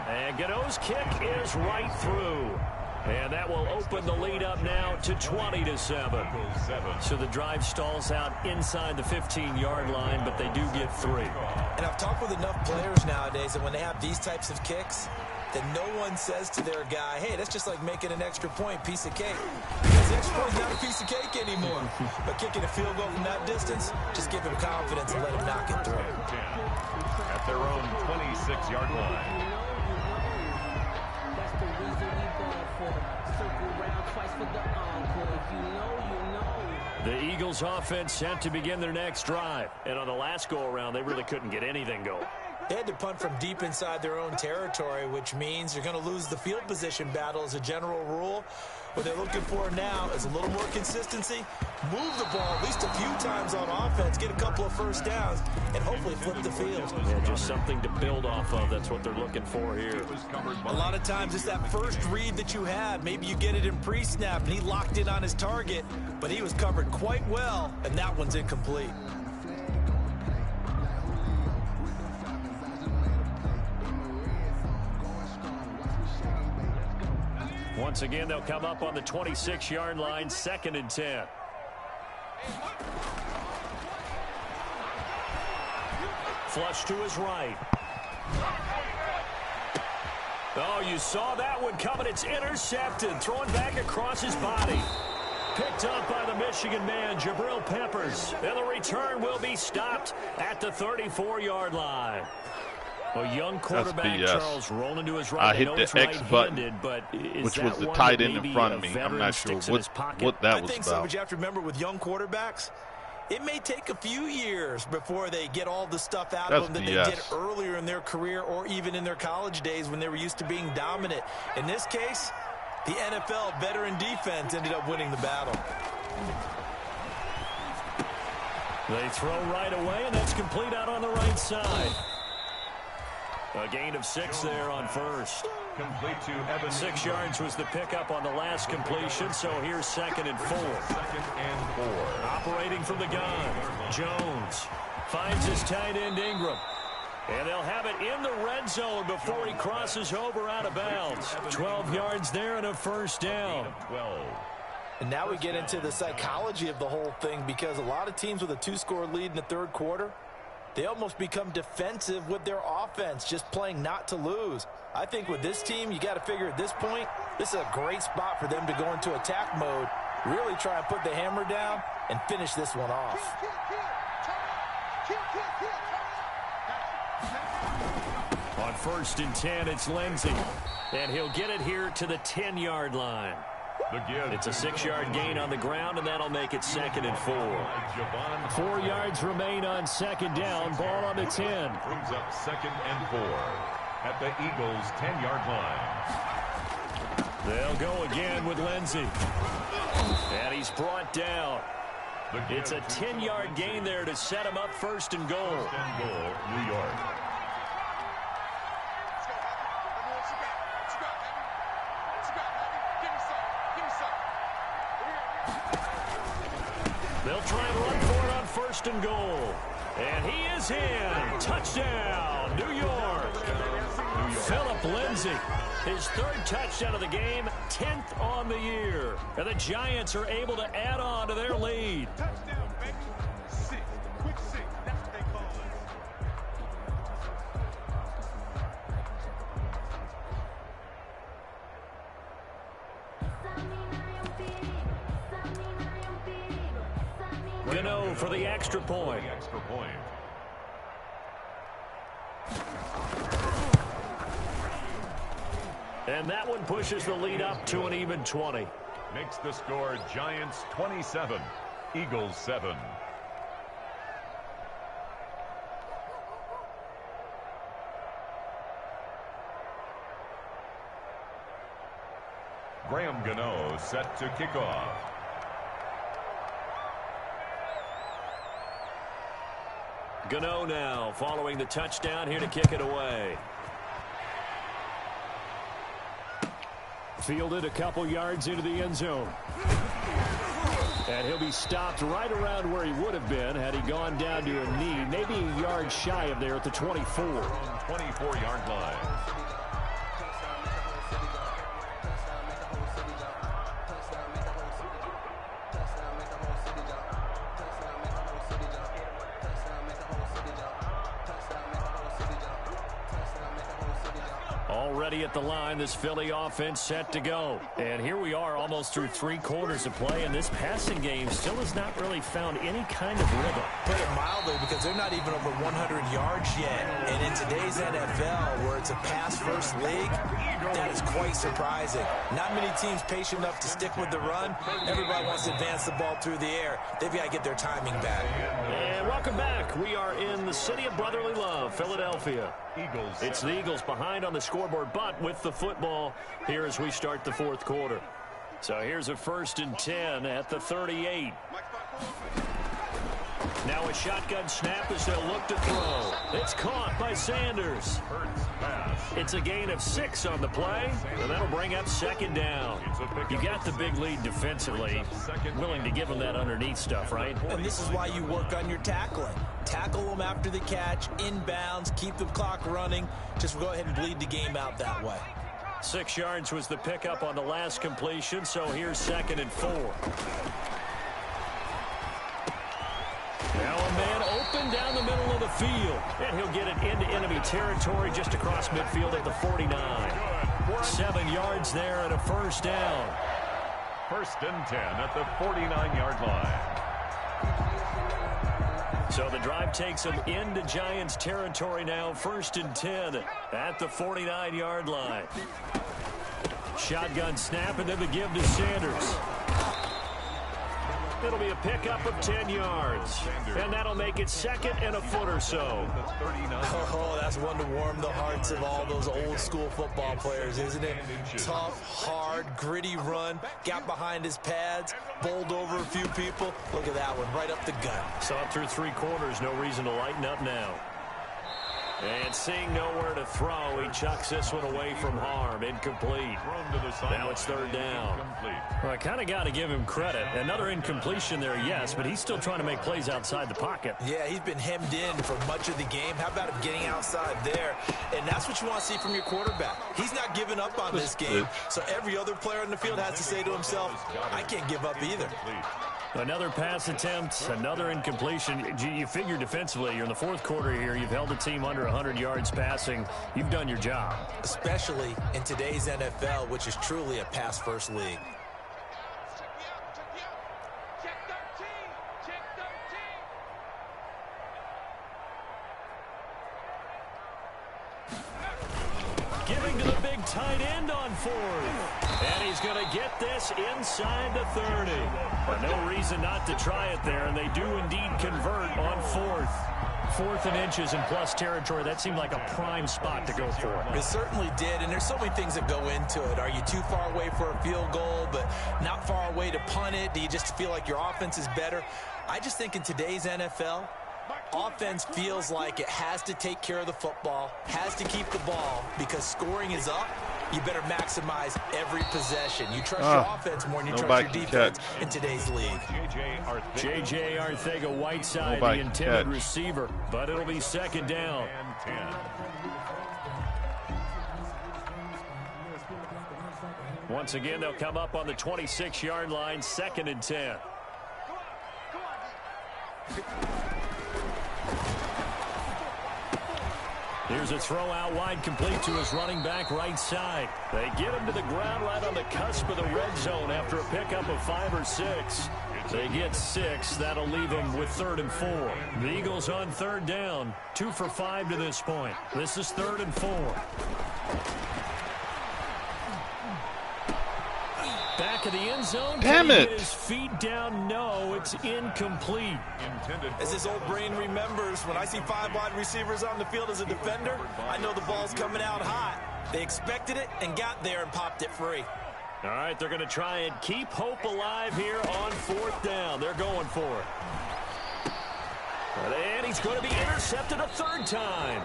And Godot's kick is right through. And that will open the lead up now to 20-7. So the drive stalls out inside the 15-yard line, but they do get 3. And I've talked with enough players nowadays that when they have these types of kicks, that no one says to their guy, hey, that's just like making an extra point, piece of cake. Because the extra point is not a piece of cake anymore. But kicking a field goal from that distance, just give him confidence and let him knock it through. At their own 26-yard line. The Eagles offense set to begin their next drive. And on the last go-around, they really couldn't get anything going. They had to punt from deep inside their own territory, which means you're going to lose the field position battle as a general rule. What they're looking for now is a little more consistency, move the ball at least a few times on offense, get a couple of first downs, and hopefully flip the field. Yeah, just something to build off of. That's what they're looking for here. A lot of times it's that first read that you have. Maybe you get it in pre-snap, and he locked in on his target, but he was covered quite well, and that one's incomplete. Once again, they'll come up on the 26-yard line, 2nd and 10. Flush to his right. Oh, you saw that one coming. It's intercepted. Thrown back across his body. Picked up by the Michigan man, Jabril Peppers. And the return will be stopped at the 34-yard line. A young quarterback, Charles, rolling to his right. I hit the X button, but which was the tight end in front of me. I'm not sure what that was I think so, but you have to remember with young quarterbacks, it may take a few years before they get all the stuff out of them that they did earlier in their career or even in their college days when they were used to being dominant. In this case, the NFL veteran defense ended up winning the battle. They throw right away, and that's complete out on the right side. A gain of 6 there on first. Complete to Evan. 6 yards was the pickup on the last completion, so here's 2nd and 4. 2nd and 4. Operating from the gun, Jones finds his tight end Ingram. And they'll have it in the red zone before he crosses over out of bounds. 12 yards there and a first down. 12. And now we get into the psychology of the whole thing, because a lot of teams with a 2-score lead in the third quarter, they almost become defensive with their offense, just playing not to lose. I think with this team, you got to figure at this point, this is a great spot for them to go into attack mode, really try and put the hammer down and finish this one off. On 1st and 10, it's Lindsey. And he'll get it here to the 10-yard line. It's a 6-yard gain on the ground, and that'll make it 2nd and 4. 4 yards remain on 2nd down. Ball on the 10. Brings up 2nd and 4 at the Eagles' 10-yard line. They'll go again with Lindsey. And he's brought down. It's a 10-yard gain there to set him up 1st and goal. 1st and goal, New York. They'll try and run for it on 1st and goal. And he is in. Touchdown, New York. Phillip Lindsey, his 3rd touchdown of the game, 10th on the year. And the Giants are able to add on to their lead. Gano for the extra point. And that one pushes the lead up to an even 20. Makes the score Giants 27, Eagles 7. Graham Gano set to kick off. Gano now following the touchdown here to kick it away. Fielded a couple yards into the end zone. And he'll be stopped right around where he would have been had he gone down to a knee, maybe a yard shy of there at the 24. 24-yard line. Already at the line, this Philly offense set to go. And here we are almost through 3 quarters of play, and this passing game still has not really found any kind of rhythm. Put it mildly, because they're not even over 100 yards yet. And in today's NFL, where it's a pass-first league, that is quite surprising. Not many teams patient enough to stick with the run. Everybody wants to advance the ball through the air. They've got to get their timing back. And welcome back. We are in the city of brotherly love, Philadelphia. Eagles. It's the Eagles behind on the scoreboard, but with the football here as we start the 4th quarter. So here's a 1st and 10 at the 38. Now a shotgun snap as they'll look to throw. It's caught by Sanders. It's a gain of 6 on the play, and that'll bring up 2nd down. You got the big lead defensively, willing to give them that underneath stuff, right? And this is why you work on your tackling. Tackle them after the catch, inbounds, keep the clock running. Just go ahead and bleed the game out that way. 6 yards was the pickup on the last completion, so here's 2nd and 4. Now a man open down the middle of the field. And he'll get it into enemy territory just across midfield at the 49. 7 yards there and a first down. 1st and 10 at the 49-yard line. So the drive takes them into Giants territory now. 1st and 10 at the 49-yard line. Shotgun snap and then the give to Sanders. It'll be a pickup of 10 yards. And that'll make it 2nd and a foot or so. Oh, that's one to warm the hearts of all those old school football players, isn't it? Tough, hard, gritty run. Got behind his pads, bowled over a few people. Look at that one, right up the gut. So up through 3 quarters, no reason to lighten up now. And seeing nowhere to throw, he chucks this one away from harm. Incomplete. Now it's 3rd down. Well, I kind of got to give him credit. Another incompletion there, yes, but he's still trying to make plays outside the pocket. Yeah, he's been hemmed in for much of the game. How about him getting outside there? And that's what you want to see from your quarterback. He's not giving up on this game, so every other player on the field has to say to himself, I can't give up either. Another pass attempt, another incompletion. You figure defensively, you're in the 4th quarter here. You've held a team under 100 yards passing. You've done your job. Especially in today's NFL, which is truly a pass-first league. Giving to the big tight end on 4th. And he's going to get this inside the 30. But no reason not to try it there, and they do indeed convert on 4th. 4th and inches in plus territory. That seemed like a prime spot to go for. It certainly did, and there's so many things that go into it. Are you too far away for a field goal, but not far away to punt it? Do you just feel like your offense is better? I just think in today's NFL, offense feels like it has to take care of the football, has to keep the ball, because scoring is up. You better maximize every possession. You trust your offense more than you trust your defense in today's league. J.J. Arcega-Whiteside, the intended receiver, but it'll be 2nd down. Once again, they'll come up on the 26-yard line, 2nd and 10. Here's a throw out wide, complete to his running back right side. They get him to the ground right on the cusp of the red zone after a pickup of 5 or 6. They get 6. That'll leave them with 3rd and 4. The Eagles on 3rd down. 2 for 5 to this point. This is 3rd and 4. Back of the end zone. Damn it. His feet down. No, it's incomplete. As his old brain remembers, when I see 5 wide receivers on the field as a defender, I know the ball's coming out hot. They expected it and got there and popped it free. All right, they're going to try and keep hope alive here on 4th down. They're going for it. And he's going to be intercepted a 3rd time.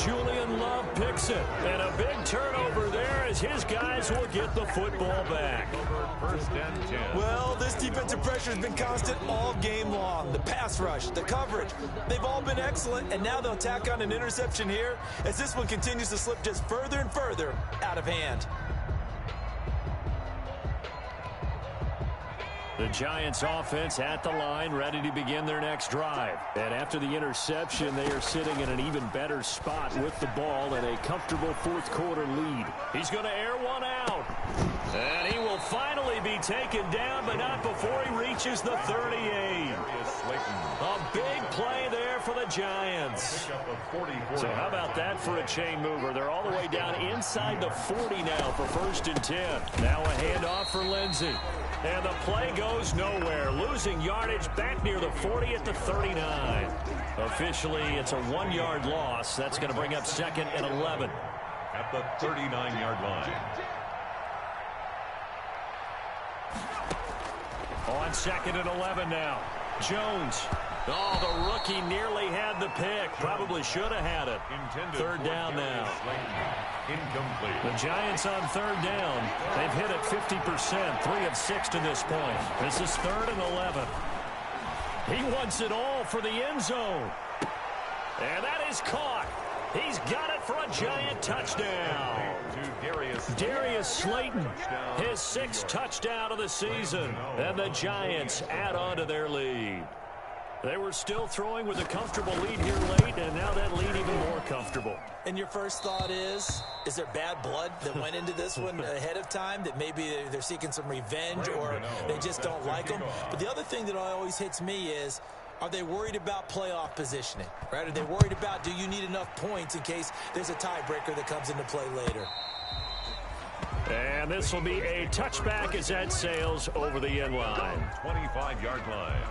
Julian Love picks it. And a big turnover there as his guys will get the football back. 1st and 10. Well, this defensive pressure has been constant all game long. The pass rush, the coverage, they've all been excellent, and now they'll tack on an interception here as this one continues to slip just further and further out of hand. The Giants offense at the line, ready to begin their next drive. And after the interception, they are sitting in an even better spot with the ball and a comfortable 4th quarter lead. He's going to air one out. And he will finally be taken down, but not before he reaches the 38. A big play there for the Giants. So how about that for a chain mover? They're all the way down inside the 40 now for 1st and 10. Now a handoff for Lindsey. And the play goes nowhere. Losing yardage back near the 40 at the 39. Officially, it's a 1-yard loss. That's going to bring up 2nd and 11. At the 39-yard line. On 2nd and 11 now. Jones. Oh, the rookie nearly had the pick. Probably should have had it. 3rd down now. Incomplete. The Giants on 3rd down. They've hit it 50%. 3 of 6 to this point. This is 3rd and 11. He wants it all for the end zone. And that is caught. He's got it for a Giant touchdown. Darius Slayton, his 6th touchdown of the season. And the Giants add on to their lead. They were still throwing with a comfortable lead here late, and now that lead even more comfortable. And your first thought is there bad blood that went into this one ahead of time, that maybe they're seeking some revenge or they just don't like them? But the other thing that always hits me is, are they worried about playoff positioning? Right? Are they worried about, do you need enough points in case there's a tiebreaker that comes into play later? And this will be a touchback as that sails over the end line. 25-yard line.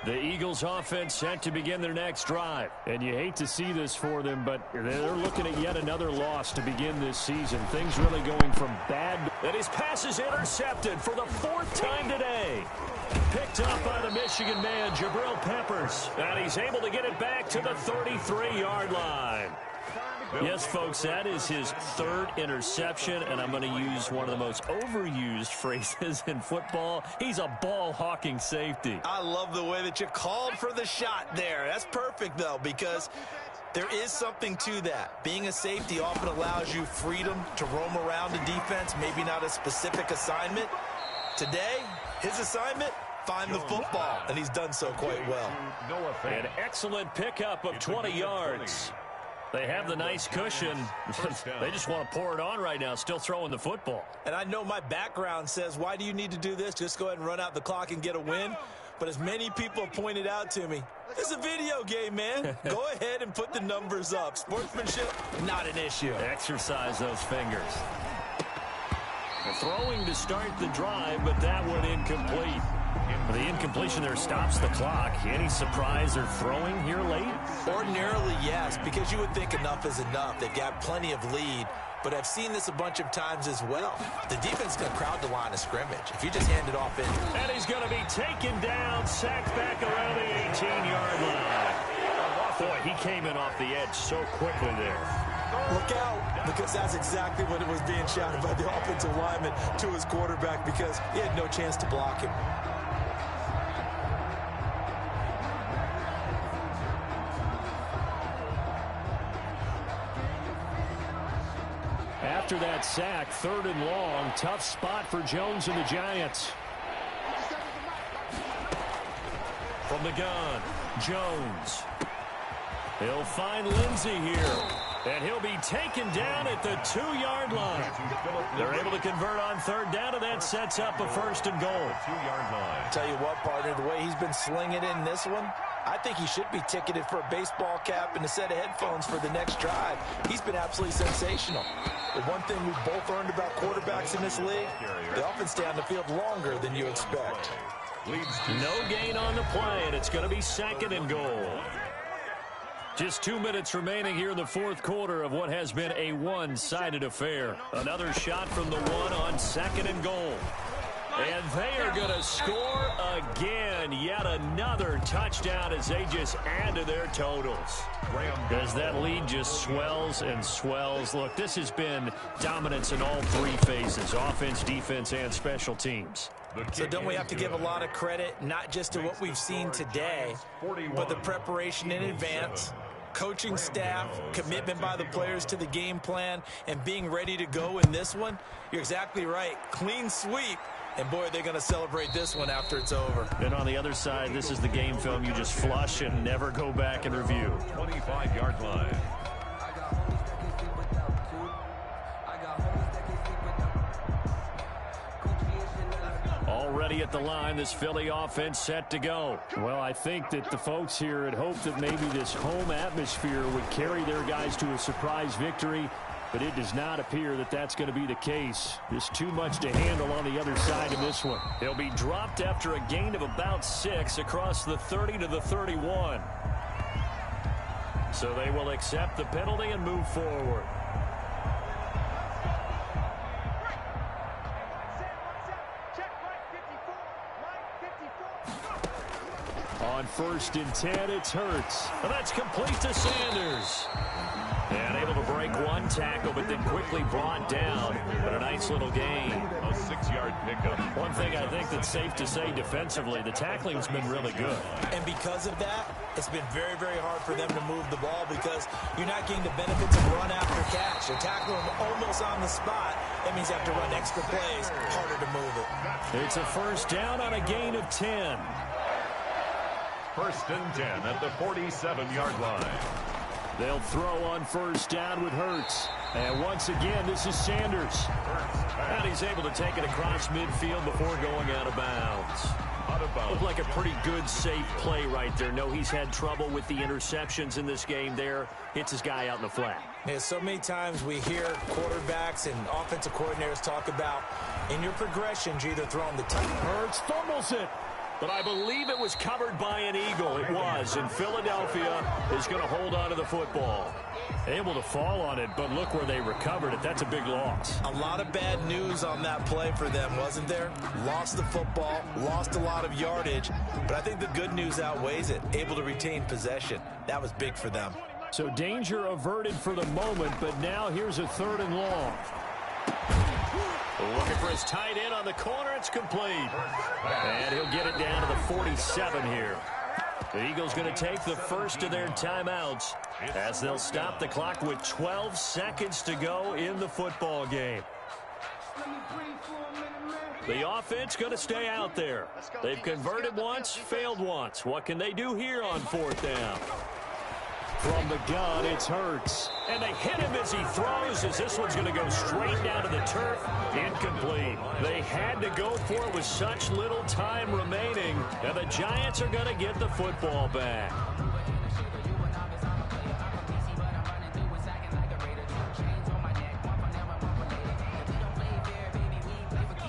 The Eagles offense set to begin their next drive. And you hate to see this for them, but they're looking at yet another loss to begin this season. Things really going from bad. And his pass is intercepted for the 4th time today. Picked up by the Michigan man, Jabril Peppers. And he's able to get it back to the 33-yard line. Yes, folks, that is his 3rd interception, and I'm going to use one of the most overused phrases in football. He's a ball-hawking safety. I love the way that you called for the shot there. That's perfect, though, because there is something to that. Being a safety often allows you freedom to roam around the defense, maybe not a specific assignment. Today, his assignment, find the football, and he's done so quite well. An excellent pickup of 20 yards. They have the nice cushion. They just want to pour it on right now, still throwing the football. And I know my background says, why do you need to do this? Just go ahead and run out the clock and get a win. But as many people have pointed out to me, it's a video game, man. Go ahead and put the numbers up. Sportsmanship, not an issue. Exercise those fingers. Throwing to start the drive, but that one incomplete. The incompletion there stops the clock. Any surprise they're throwing here late? Ordinarily, yes, because you would think enough is enough. They've got plenty of lead, but I've seen this a bunch of times as well. The defense is going to crowd the line of scrimmage. If you just hand it off in. And he's going to be taken down, sacked back around the 18-yard line. Boy, he came in off the edge so quickly there. Look out, because that's exactly what it was being shouted by the offensive lineman to his quarterback, because he had no chance to block him. After that sack, 3rd and long, tough spot for Jones and the Giants. From the gun, Jones. He'll find Lindsey here, and he'll be taken down at the 2-yard line. They're able to convert on 3rd down, and that sets up a 1st and goal. 2-yard line. Tell you what, partner, the way he's been slinging it in this one, I think he should be ticketed for a baseball cap and a set of headphones for the next drive. He's been absolutely sensational. The one thing we've both learned about quarterbacks in this league, they often stay on the field longer than you expect. No gain on the play, and it's going to be 2nd and goal. Just 2 minutes remaining here in the 4th quarter of what has been a one-sided affair. Another shot from the 1 on 2nd and goal. And they are going to score again. Yet another touchdown as they just add to their totals. As that lead just swells and swells. Look, this has been dominance in all 3 phases, offense, defense, and special teams. So don't we have to give a lot of credit, not just to what we've seen today, but the preparation in advance, coaching staff, commitment by the players to the game plan, and being ready to go in this one? You're exactly right. Clean sweep. And, boy, they're going to celebrate this one after it's over. And on the other side, this is the game film you just flush and never go back and review. 25-yard line. Already at the line, this Philly offense set to go. Well, I think that the folks here had hoped that maybe this home atmosphere would carry their guys to a surprise victory. But it does not appear that that's going to be the case. There's too much to handle on the other side of this one. He'll be dropped after a gain of about 6 across the 30 to the 31. So they will accept the penalty and move forward. On 1st and 10, it's Hurts. And that's complete to Sanders. And able to break one tackle, but then quickly brought down. But a nice little gain. A 6-yard pickup. One thing I think that's safe to say defensively, the tackling's been really good. And because of that, it's been very, very hard for them to move the ball because you're not getting the benefits of run after catch. They're tackling them almost on the spot. That means you have to run extra plays, harder to move it. It's a first down on a gain of 10. First and 10 at the 47-yard line. They'll throw on first down with Hurts. And once again, this is Sanders. And he's able to take it across midfield before going out of bounds. Looked like a pretty good, safe play right there. No, he's had trouble with the interceptions in this game there. Hits his guy out in the flat. Yeah, so many times we hear quarterbacks and offensive coordinators talk about in your progressions, you're either throwing the tight. Hurts fumbles it. But I believe it was covered by an Eagle. It was. And Philadelphia is going to hold on to the football. Able to fall on it, but look where they recovered it. That's a big loss. A lot of bad news on that play for them, wasn't there? Lost the football, lost a lot of yardage, but I think the good news outweighs it. Able to retain possession. That was big for them. So danger averted for the moment, but now here's a 3rd and long. Looking for his tight end on the corner. It's complete. And he'll get it down to the 47 here. The Eagles going to take the first of their timeouts as they'll stop the clock with 12 seconds to go in the football game. The offense going to stay out there. They've converted once, failed once. What can they do here on 4th down? From the gun, it's Hurts. And they hit him as he throws, as this one's going to go straight down to the turf. Incomplete. They had to go for it with such little time remaining. And the Giants are going to get the football back.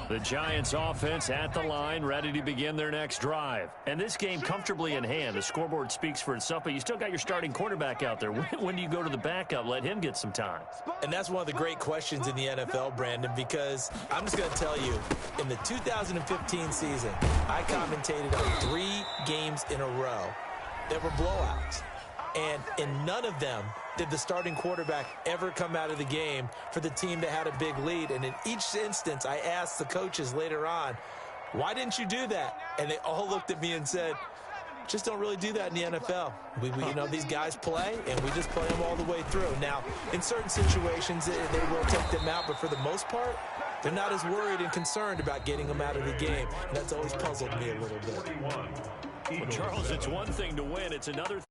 The Giants offense at the line, ready to begin their next drive. And this game comfortably in hand. The scoreboard speaks for itself, but you still got your starting quarterback out there. When do you go to the backup? Let him get some time. And that's one of the great questions in the NFL, Brandon, because I'm just going to tell you, in the 2015 season, I commentated on 3 games in a row that were blowouts. And in none of them did the starting quarterback ever come out of the game for the team that had a big lead. And in each instance, I asked the coaches later on, why didn't you do that? And they all looked at me and said, just don't really do that in the NFL. We you know, these guys play, and we just play them all the way through. Now, in certain situations, they will take them out, but for the most part, they're not as worried and concerned about getting them out of the game. And that's always puzzled me a little bit. Well, Charles, it's one thing to win. It's another